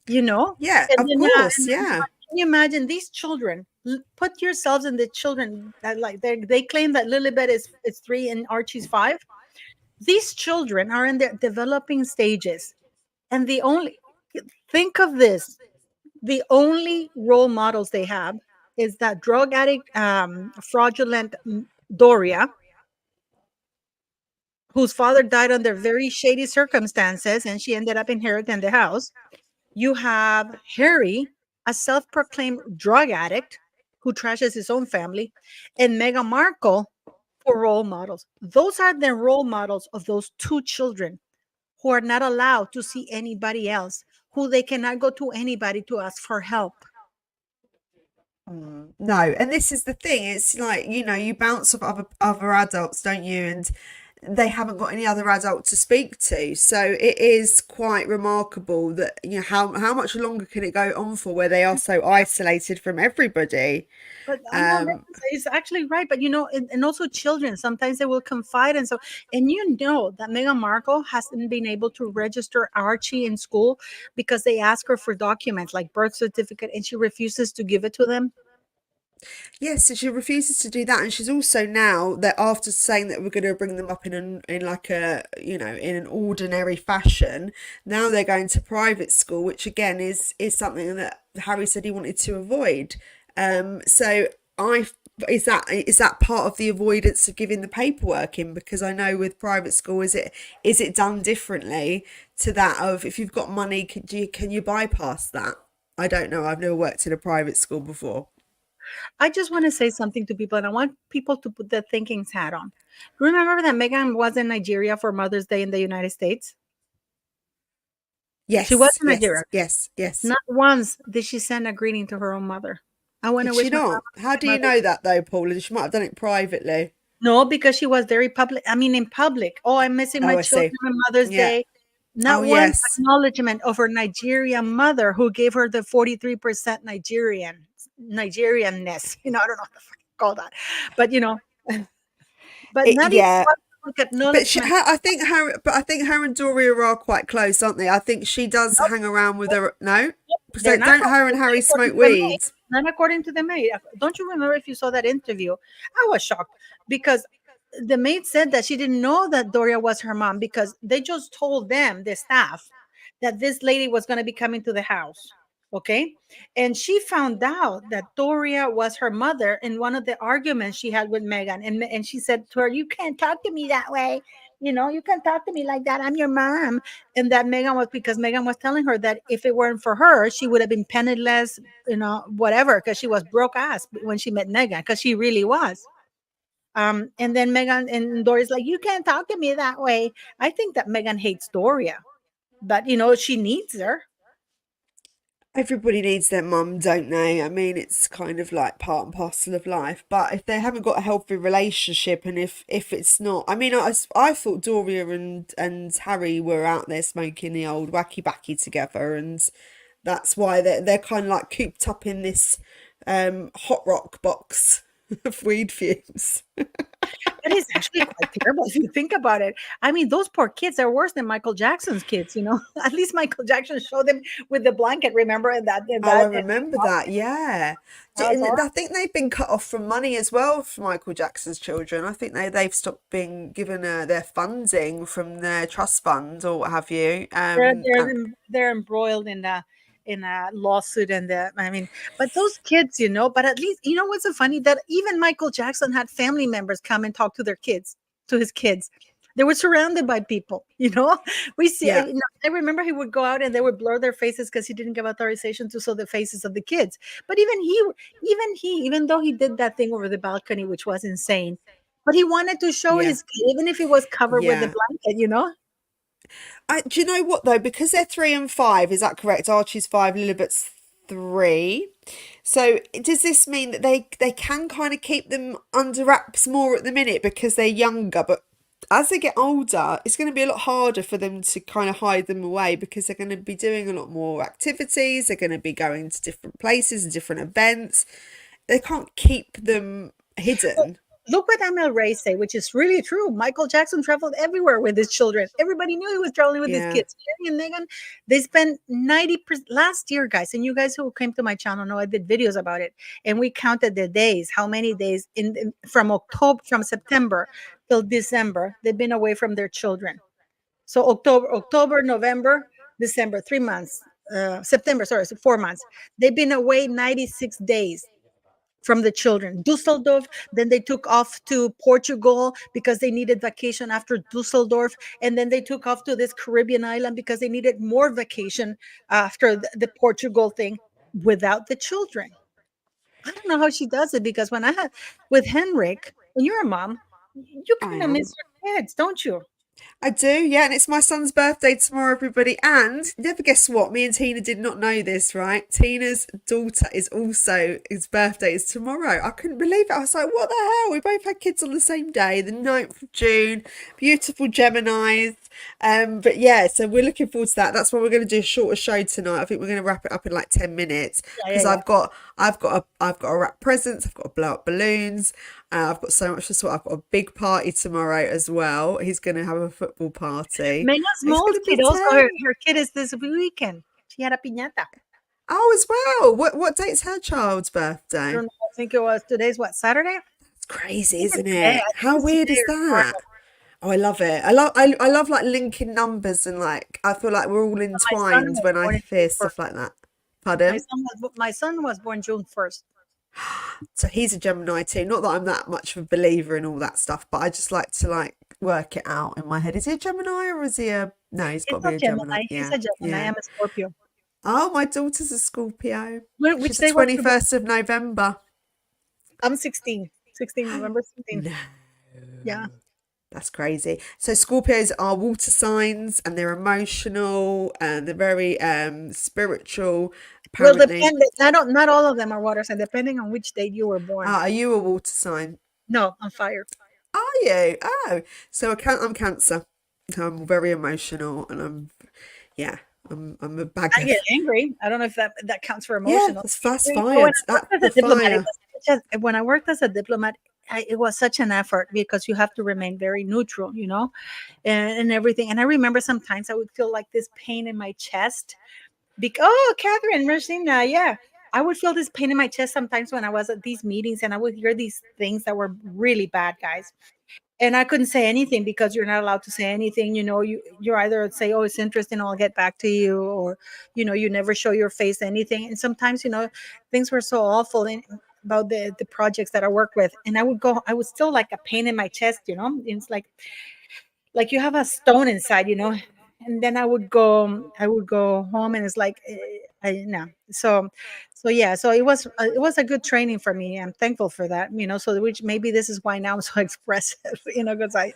You know, Yeah, and of then, course, yeah. Can you imagine these children? Put yourselves in the children that like they claim that Lilibet is 3 and Archie's 5. These children are in their developing stages, and the only think of this: the only role models they have is that drug addict, fraudulent Doria, whose father died under very shady circumstances, and she ended up inheriting the house. You have Harry, a self proclaimed drug addict who trashes his own family, and Meghan Markle for role models. Those are the role models of those two children who are not allowed to see anybody else, who they cannot go to anybody to ask for help. No, and this is the thing. It's like, you bounce off other adults, don't you? And they haven't got any other adult to speak to. So it is quite remarkable that, how much longer can it go on for where they are so isolated from everybody? But I know that is actually right. But and also children, sometimes they will confide. And that Meghan Markle hasn't been able to register Archie in school because they ask her for documents like birth certificate and she refuses to give it to them. Yes, so she refuses to do that, and she's also now that after saying that we're going to bring them up in like a in an ordinary fashion, now they're going to private school, which again is something that Harry said he wanted to avoid. So I is that part of the avoidance of giving the paperwork in? Because I know with private school, is it done differently to that of if you've got money, can you bypass that? I don't know. I've never worked in a private school before. I just want to say something to people, and I want people to put their thinking's hat on. Remember that Meghan was in Nigeria for Mother's Day in the United States? She was Yes, in Nigeria. yes, yes, yes. Not once did she send a greeting to her own mother. I want Did to she wish my not? How do you mother. know that though, Paula? She might have done it privately. No, because she was very public. I mean, in public. Oh, I'm missing my Oh, I children see. on Mother's Yeah. Day. Oh, Not one yes. acknowledgement of her Nigerian mother who gave her the 43% Nigerianness. I don't know what the fuck you call that. But but not even Yeah. one But acknowledgement. I think her and Doria are quite close, aren't they? I think she does Nope, hang around with her. No, they're so not don't close, her and Harry according smoke to the maid. weed? Not according to the maid. Don't you remember if you saw that interview? I was shocked because the maid said that she didn't know that Doria was her mom because they just told them, the staff, that this lady was going to be coming to the house. Okay. And she found out that Doria was her mother in one of the arguments she had with Megan. And she said to her, "You can't talk to me that way. You can't talk to me like that. I'm your mom." And that Megan was because Megan was telling her that if it weren't for her, she would have been penniless, whatever, because she was broke ass when she met Megan, because she really was. And then Megan and Doria's like, "You can't talk to me that way." I think that Megan hates Doria, but she needs her. Everybody needs their mum, don't they? I mean, it's kind of like part and parcel of life. But if they haven't got a healthy relationship, and if it's not, I mean, I thought Doria and Harry were out there smoking the old wacky backy together, and that's why they're kind of like cooped up in this hot rock box of weed fumes. That is actually quite terrible if you think about it. I mean, those poor kids are worse than Michael Jackson's kids. At least Michael Jackson showed them with the blanket. Remember in that in Oh, I that. remember that. Yeah. That was And horrible. I think they've been cut off from money as well for Michael Jackson's children. I think they've stopped being given their funding from their trust fund or what have you. They're embroiled in a lawsuit, and I mean, but those kids, but at least what's so funny that even Michael Jackson had family members come and talk to his kids. They were surrounded by people. We see. Yeah. I remember he would go out and they would blur their faces because he didn't give authorization to show the faces of the kids. But even though he did that thing over the balcony, which was insane, but he wanted to show Yeah. his kid, even if it was covered with the Yeah. blanket. Do you know what though? Because they're 3 and 5, is that correct? Archie's 5, Lilibet's 3. So does this mean that they can kind of keep them under wraps more at the minute because they're younger, but as they get older, it's going to be a lot harder for them to kind of hide them away because they're going to be doing a lot more activities. They're going to be going to different places and different events. They can't keep them hidden. look what Amel Ray say, which is really true. Michael Jackson traveled everywhere with his children. Everybody knew he was traveling with his Yeah. kids. Harry and Meghan, they spent 90% last year, guys. And you guys who came to my channel know I did videos about it. And we counted the days, how many days from October, from September till December, they've been away from their children. So October, November, December, 3 months. September, sorry, so 4 months. They've been away 96 days from the children. Dusseldorf, then they took off to Portugal because they needed vacation after Dusseldorf. And then they took off to this Caribbean island because they needed more vacation after the Portugal thing without the children. I don't know how she does it because when I had with Henrik, when you're a mom, you I kind of miss am. your kids, don't you? I do, yeah, and it's my son's birthday tomorrow, everybody. And never guess what? Me and Tina did not know this, right? Tina's daughter is also, his birthday is tomorrow. I couldn't believe it. I was like, what the hell? We both had kids on the same day, the 9th of June. Beautiful Geminis. But yeah, so we're looking forward to that. That's why we're going to do a shorter show tonight. I think we're going to wrap it up in like 10 minutes Yeah, yeah, because yeah. I've got to wrap presents. I've got to blow up balloons. I've got so much to sort. I've got a big party tomorrow as well. He's going to have a football party. Mena's He's Mole's going to be kid also, 10. her kid is this weekend. She had a piñata. Oh, as well. What date's her child's I birthday? don't know. I think it was today's what, Saturday? I It's crazy, think isn't it's today. it? I think How it's weird today is or tomorrow. that? Oh, I love it. I love like linking numbers and like I feel like we're all My son entwined was when I born in hear June stuff 1st. like that. My Pardon? son my son was born June 1st. So he's a Gemini too. Not that I'm that much of a believer in all that stuff, but I just like to like work it out in my head. Is he a Gemini or is he a no, he's He's got to be not a Gemini. Gemini. He's Yeah. a Gemini. Yeah. I'm a Scorpio. Oh, my daughter's a Scorpio. Which She's the day was your birthday? 21st of November. I'm 16. 16, November 16. No. Yeah. That's crazy. So Scorpios are water signs and they're emotional and they're very spiritual. Well, Apparently. not all of them are water sign, depending on which date you were born. Ah, are you a water sign? No, on fire. Are you? Oh, so I'm Cancer. So I'm very emotional and yeah, I'm a bag I of get angry. I don't know if that counts for yeah. emotional. That's But fire. That's the fire. when I worked as a diplomat, it was such an effort because you have to remain very neutral, and everything. And I remember sometimes I would feel like this pain in my chest. Oh, Catherine, Rosina, yeah. I would feel this pain in my chest sometimes when I was at these meetings and I would hear these things that were really bad, guys. And I couldn't say anything because you're not allowed to say anything. You're either say, "Oh, it's interesting, I'll get back to you," or you never show your face anything. And sometimes things were so awful about the projects that I work with, and I would still like a pain in my chest. It's like you have a stone inside. And then I would go home, and it's like I no. So yeah, so it was a good training for me. I'm thankful for that. So which maybe this is why now I'm so expressive. Because I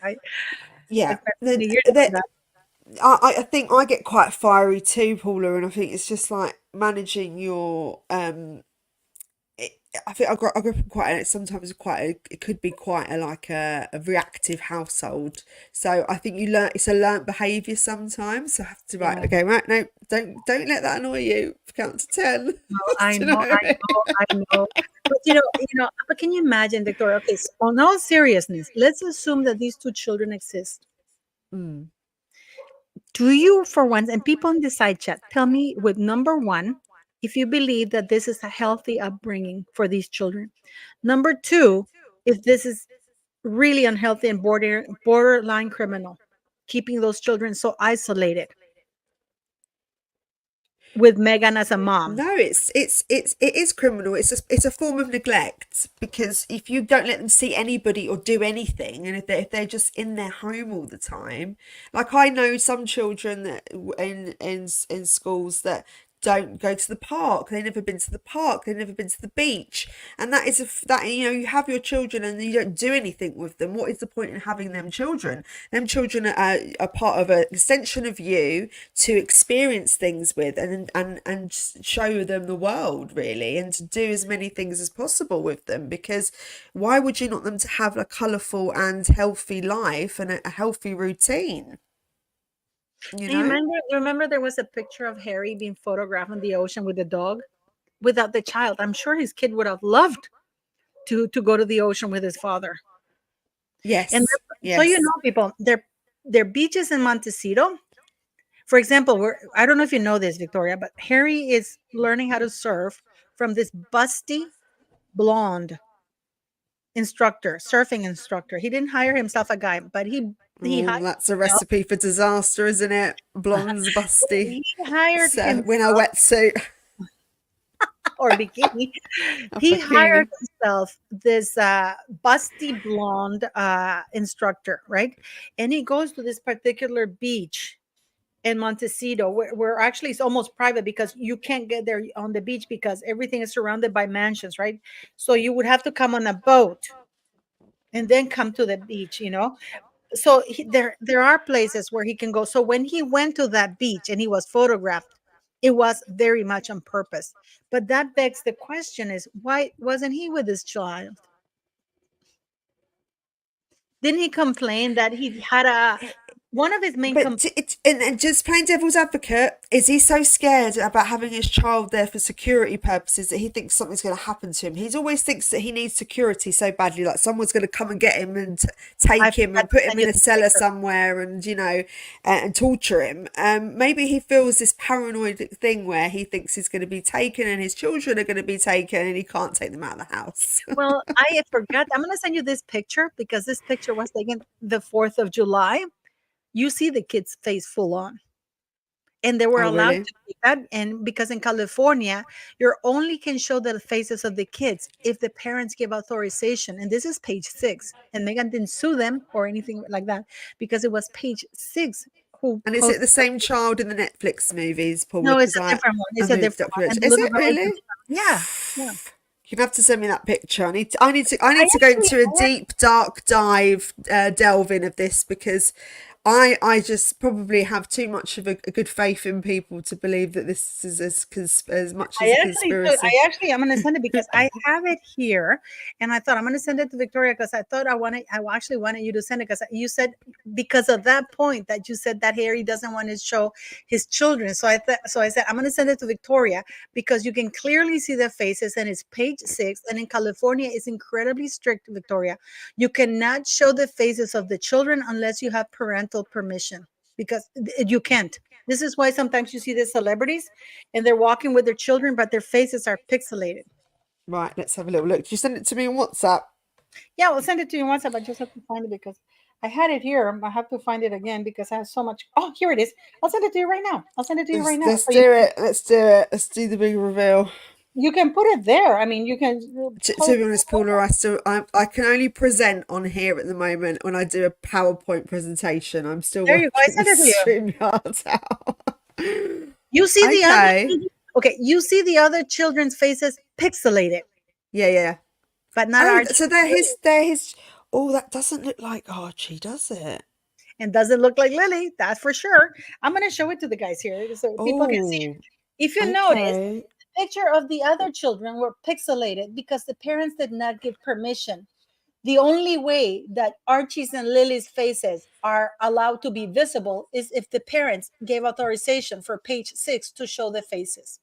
Yeah. spent Then many years doing that that. I think I get quite fiery too, Paula, and I think it's just like managing your it, I think I grew up in quite sometimes quite it could be quite like a reactive household. So I think you learn it's a learnt behaviour sometimes. So I have to Yeah. okay, right, no, don't let that annoy you. Count to 10. No, I Do you know know, what I I mean? know, I know. But but can you imagine, Victoria? Okay, so on all seriousness, let's assume that these two children exist. Mm. Do you, for once, and people in the side chat, tell me with number one, if you believe that this is a healthy upbringing for these children. Number two, if this is really unhealthy and borderline criminal, keeping those children so isolated with Megan as a mom. No, it is criminal. It's a form of neglect because if you don't let them see anybody or do anything, and if they're just in their home all the time, like I know some children that in schools that don't go to the park. They've never been to the park. They've never been to the beach, and that is that you have your children and you don't do anything with them. What is the point in having them children? Them children are part of an extension of you to experience things with and show them the world really, and to do as many things as possible with them. Because why would you not want them to have a colourful and healthy life and a healthy routine? You And you know. remember there was a picture of Harry being photographed in the ocean with the dog without the child. I'm sure his kid would have loved to go to the ocean with his father. And Yes. so you Yes. know, people, their beaches in Montecito. For example, I don't know if you know this, Victoria, but Harry is learning how to surf from this busty blonde instructor, surfing instructor. He didn't hire himself a guy, but he Oh, hired that's a himself. recipe for disaster, isn't it? Blonde's busty. He hired So in a himself wetsuit, or bikini. a He hired bikini. himself this busty blonde instructor, right? And he goes to this particular beach in Montecito, where actually it's almost private because you can't get there on the beach because everything is surrounded by mansions, right? So you would have to come on a boat and then come to the beach, you know. So there are places where he can go. So when he went to that beach and he was photographed, it was very much on purpose. But that begs the question: is why wasn't he with his child? Didn't he complain that he had a one of his main But and just playing devil's advocate, is he so scared about having his child there for security purposes that he thinks something's going to happen to him? He's always thinks that he needs security so badly, like someone's going to come and get him and I take him forgot and to put him send in you a this cellar picture. somewhere and and torture him. Maybe he feels this paranoid thing where he thinks he's going to be taken and his children are going to be taken and he can't take them out of the house. Well, I forgot. I'm gonna send you this picture because this picture was taken the 4th of July. You see the kid's face full on. And they were Oh, allowed really? to do that. And because in California, you only can show the faces of the kids if the parents give authorization. And this is page 6. And Megan didn't sue them or anything like that because it was page 6 who And is it posted. the same child in the Netflix movies, Paula? No, it's Because a different one. I It's a moved different one. documentary. And the Is little it girl is really? yeah, yeah. You'd have to send me that picture. I I need to go actually into a deep, dark dive, delve in of this because I just probably have too much of a good faith in people to believe that this is as much as a conspiracy. I'm gonna send it because I have it here, and I thought I'm gonna send it to Victoria because I actually wanted you to send it because you said because of that point that you said that Harry doesn't want to show his children. So I said I'm gonna send it to Victoria because you can clearly see their faces, and it's page 6. And in California, it's incredibly strict, Victoria. You cannot show the faces of the children unless you have parental permission because you can't. This is why sometimes you see the celebrities and they're walking with their children, but their faces are pixelated. Right, let's have a little look. Did you send it to me on WhatsApp? Yeah, I'll send it to you on WhatsApp. I just have to find it because I had it here. I have to find it again because I have so much. Oh, here it is. I'll send it to you right now. I'll send it to you right now. Let's do it. Let's do it. Let's do the big reveal. You can put it there. I mean, you can To post. be honest, Paula, I can only present on here at the moment when I do a PowerPoint presentation. I'm still There you go. I working sent with it to you. StreamYard out. You see the other. Okay. Okay, you see the other children's faces pixelated, Yeah, yeah. but not Oh, Archie. so they're his. Oh, that doesn't look like Archie, does it? And doesn't look like Lily, that's for sure. I'm going to show it to the guys here so people can see Oh, it. If you notice, okay. the picture of the other children were pixelated because the parents did not give permission. The only way that Archie's and Lily's faces are allowed to be visible is if the parents gave authorization for page 6 to show the faces.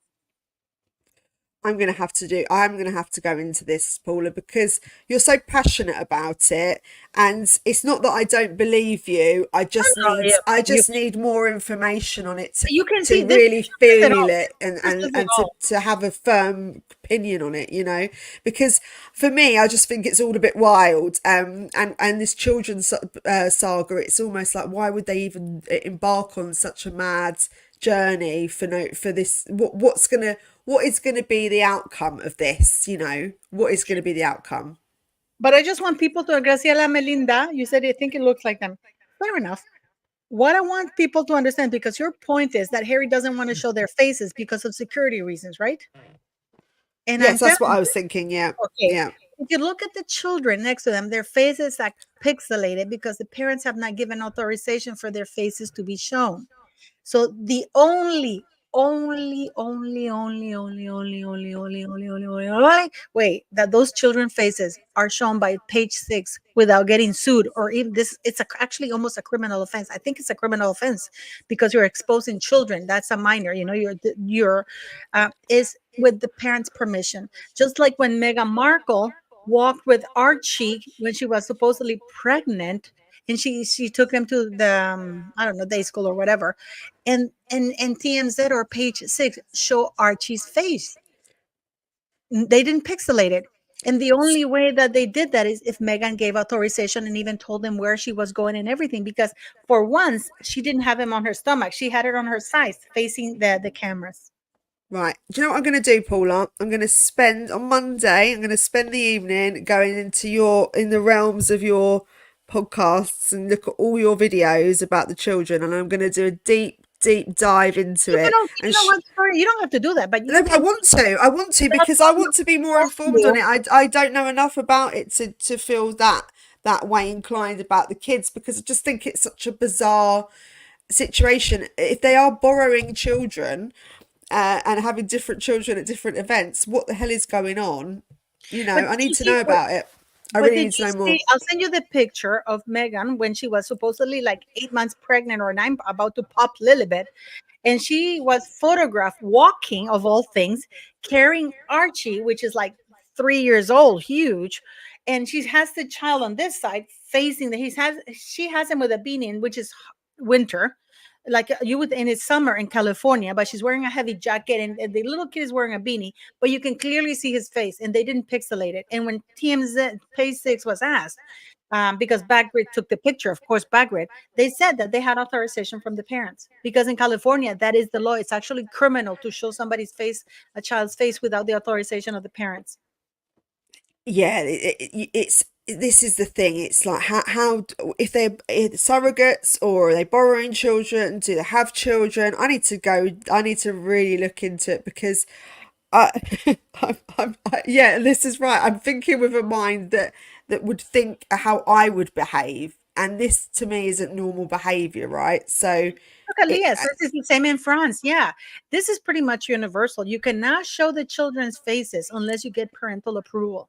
I'm gonna have to go into this, Paula, because you're so passionate about it. And it's not that I don't believe you. No, yeah, I you, just need more information on it you can see to this really picture says it feel all. it and, This picture says it all. to have a firm opinion on it, because for me, I just think it's all a bit wild. And this children's saga, it's almost like, why would they even embark on such a mad journey for this? What is going to be the outcome of this? What is going to be the outcome? But I just want people to, Graciela, Melinda, you said you think it looks like them. Fair enough. What I want people to understand, because your point is that Harry doesn't want to show their faces because of security reasons, right? And I'm Yes, telling that's what I you, was thinking. Yeah, okay, yeah. if you look at the children next to them, their faces are pixelated because the parents have not given authorization for their faces to be shown. So the only way that those children faces are shown by page 6 without getting sued or even this, actually almost a criminal offense. I think it's a criminal offense because you're exposing children. That's a minor, you're is with the parents' permission. Just like when Meghan Markle walked with Archie when she was supposedly pregnant, and she took him to the I don't know, day school or whatever, and TMZ or Page Six show Archie's face. They didn't pixelate it. And the only way that they did that is if Megan gave authorization and even told them where she was going and everything. Because for once, she didn't have him on her stomach; she had it on her side, facing the cameras. Right. Do you know what I'm going to do, Paula? I'm going to spend on Monday. I'm going to spend the evening going into in the realms of your podcasts and look at all your videos about the children, and I'm going to do a deep dive into it. You know what? Sorry, you don't have to do that, but you No, can. but I want to because I want to be more informed on it. I don't know enough about it to feel that way inclined about the kids, because I just think it's such a bizarre situation. If they are borrowing children and having different children at different events, what the hell is going on? But I did need you to see know what? about it. I But really did need to you know more. see? I'll send you the picture of Megan when she was supposedly like 8 months pregnant or nine, about to pop Lilibet, and she was photographed walking, of all things, carrying Archie, which is like 3 years old, huge, and she has the child on this side facing the. She has him with a beanie, which is winter, like you would in it's summer in California, but she's wearing a heavy jacket, and the little kid is wearing a beanie, but you can clearly see his face, and they didn't pixelate it. And when TMZ Page Six was asked, because Backgrid took the picture, of course, Backgrid, they said that they had authorization from the parents, because in California, that is the law. It's actually criminal to show somebody's face, a child's face, without the authorization of the parents. Yeah, it's this is the thing. It's like how if they're surrogates, or are they borrowing children? Do they have children? I need to really look into it, because I, yeah, this is right. I'm thinking with a mind that would think how I would behave, and this to me isn't normal behavior, right? So Okay, it, yes, this is the same in France. Yeah, this is pretty much universal. You cannot show the children's faces unless you get parental approval,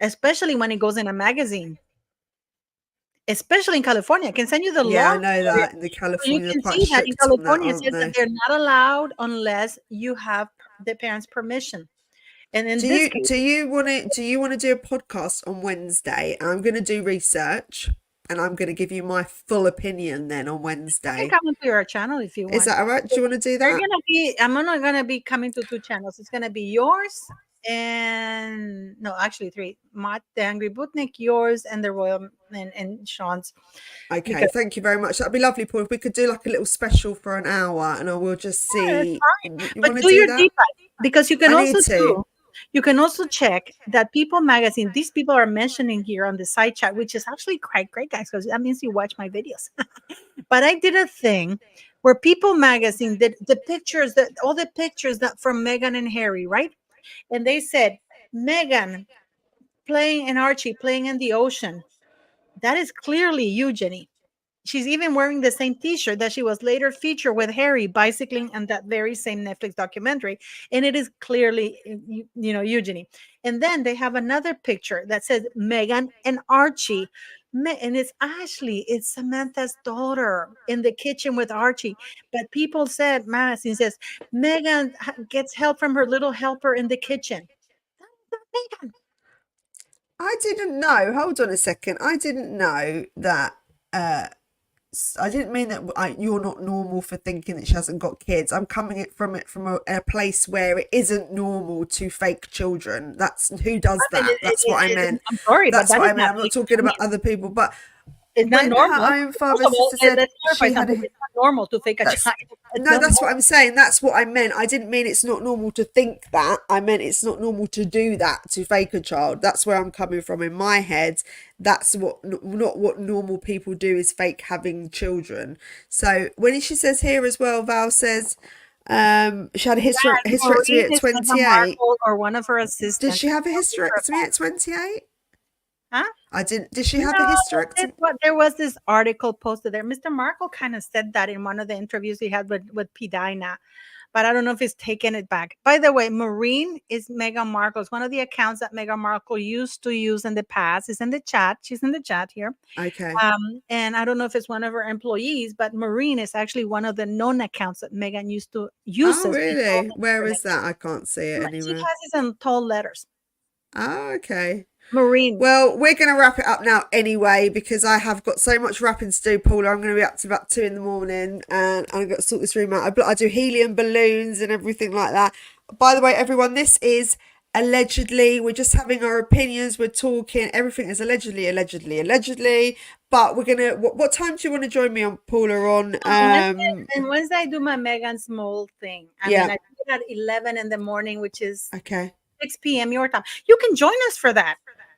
especially when it goes in a magazine, especially in California. I can send you the yeah, law I know for it. that in the So you California they're can quite see that in strict on that, California, it aren't says that they? they're not allowed unless you have the parents' permission. And in this case, Do you want to do a podcast on Wednesday? I'm going to do research, and I'm going to give you my full opinion then on I can Wednesday. come into your channel if you Is want. that all right? Do you want to do They're that? gonna be. I'm not gonna be coming to two channels. It's gonna be yours and no, actually three. Matt the Angry Butnik, yours, and the Royal and Sean's. Okay, Because thank you very much. That'd be lovely, Paul. If we could do like a little special for an hour, and I will just yeah, that's see. fine. You But want to do do your that? deep dive, because you can I need also to. do. You can also check that People Magazine. These people are mentioning here on the side chat, which is actually quite great, guys, because that means you watch my videos. But I did a thing where People Magazine did the pictures, that all the pictures that from Meghan and Harry, right? And they said Meghan playing and Archie playing in the ocean. That is clearly Eugenie. She's even wearing the same T-shirt that she was later featured with Harry bicycling in that very same Netflix documentary, and it is clearly Eugenie. And then they have another picture that says Meghan and Archie. And it's Ashley, it's Samantha's daughter in the kitchen with Archie. But people said, Madison says, Meghan gets help from her little helper in the kitchen. Meghan. I didn't know. Hold on a second. I didn't know that. I didn't mean that you're not normal for thinking that she hasn't got kids. I'm coming it from a place where it isn't normal to fake children. That's who does I mean, that. That's what I meant. I'm sorry, but That's that what is I meant. not I'm not fake. talking about other people. But It's not when her normal. own First father of all, sister said let's clarify she had something. a, It's not normal to fake a that's child. It's no, not that's what normal. I'm saying. That's what I meant. I didn't mean it's not normal to think that. I meant it's not normal to do that, to fake a child. That's where I'm coming from in my head. That's what not what normal people do, is fake having children. So when she says here as well, Val says she had a hysterectomy Maureen at is Meghan 28. Markle or one of her Did assistants. she have a I'll give her a hysterectomy at 28? huh? I didn't. Did she have a No, that's hysterectomy? what there was this article posted there. Mr. Markle kind of said that in one of the interviews he had with P. Dinah, but I don't know if he's taken it back. By the way, Maureen is Meghan Markle's one of the accounts that Meghan Markle used to use in the past. Is in the chat. She's in the chat here. Okay. And I don't know if it's one of her employees, but Maureen is actually one of the known accounts that Megan used to Oh, uses before really? Where is that? I can't see it She anywhere. has it in tall letters. Oh, okay. Maureen. Well, we're going to wrap it up now anyway because I have got so much wrapping to do, Paula. I'm going to be up to about 2 in the morning and I've got to sort this room out. I do helium balloons and everything like that. By the way, everyone, this is allegedly. We're just having our opinions. We're talking. Everything is allegedly. But we're going to. What time do you want to join me on, Paula, on? And once I do my Megan Small thing, I Yeah. mean, I do it at 11 in the morning, which is Okay. 6 p.m. your time. You can join us for that.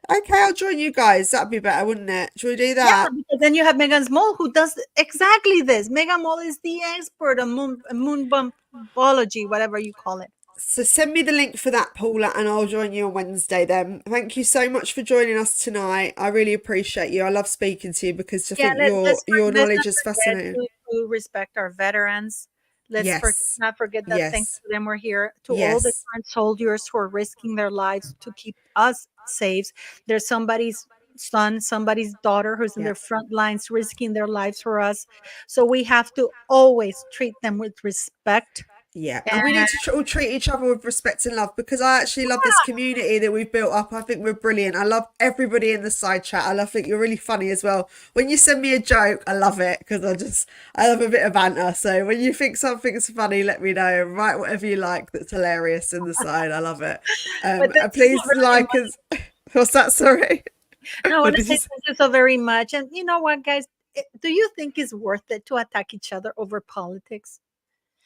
Okay, I'll join you guys. That'd be better, wouldn't it? Should we do Yeah, that? because then you have Megan Small who does exactly this. Megan Small is the expert on moon bumpology, whatever you call it. So send me the link for that, Paula, and I'll join you on Wednesday then. Thank you so much for joining us tonight. I really appreciate you. I love speaking to you because I think your knowledge is fascinating. To respect our veterans. Let's Yes. not forget that thanks Yes. to them we're here. To all the Yes. current soldiers who are risking their lives to keep us safe. There's somebody's son, somebody's daughter who's in Yeah. their front lines risking their lives for us. So we have to always treat them with respect. Yeah, and we need to all treat each other with respect and love because I actually love this community that we've built up. I think we're brilliant. I love everybody in the side chat. I think you're really funny as well. When you send me a joke, I love it because I love a bit of banter. So when you think something's funny, let me know and write whatever you like that's hilarious in the side. I love it. And please like us. What's that? Sorry. No, I want to say thank you so very much. And you know what, guys? Do you think it's worth it to attack each other over politics?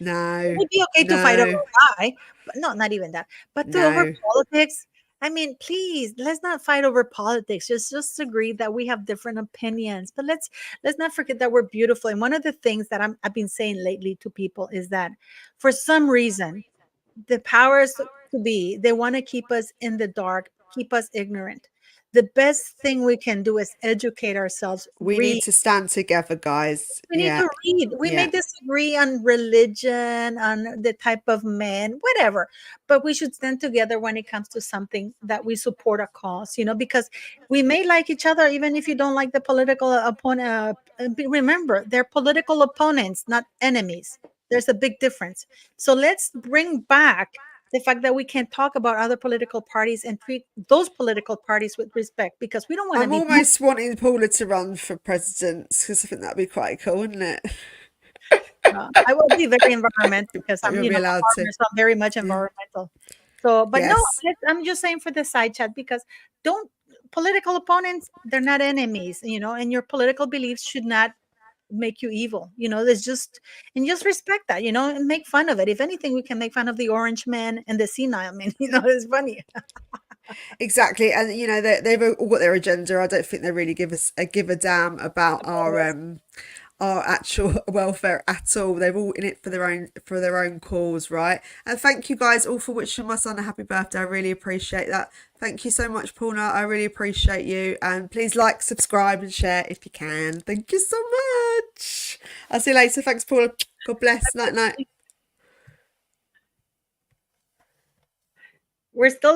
No. It would be okay to fight over a guy, but no, not even that. But over politics, I mean, please, let's not fight over politics. Just agree that we have different opinions. But let's not forget that we're beautiful. And one of the things that I've been saying lately to people is that for some reason, the powers to be, they want to keep us in the dark, keep us ignorant. The best thing we can do is educate ourselves. We need to stand together, guys. We need to read. We may disagree on religion, on the type of men, whatever, but we should stand together when it comes to something that we support a cause, because we may like each other, even if you don't like the political opponent. Remember, they're political opponents, not enemies. There's a big difference. So let's bring back the fact that we can talk about other political parties and treat those political parties with respect because we don't want to I'm almost wanting Paula to run for president because I think that'd be quite cool, wouldn't it? I will be very environmental because I'm, allowed so I'm very much environmental. So, but no, I'm just saying for the side chat because political opponents, they're not enemies, and your political beliefs should not make you evil. There's just respect that, and make fun of it. If anything, we can make fun of the orange man and the senile man. It's funny. Exactly, and they've all got their agenda. I don't think they really give a damn about our actual welfare at all. They're all in it for their own cause, right? And thank you guys all for wishing my son a happy birthday. I really appreciate that. Thank you so much, Paula. I really appreciate you. And please like, subscribe, and share if you can. Thank you so much. I'll see you later. Thanks, Paula. God bless. Night night. We're still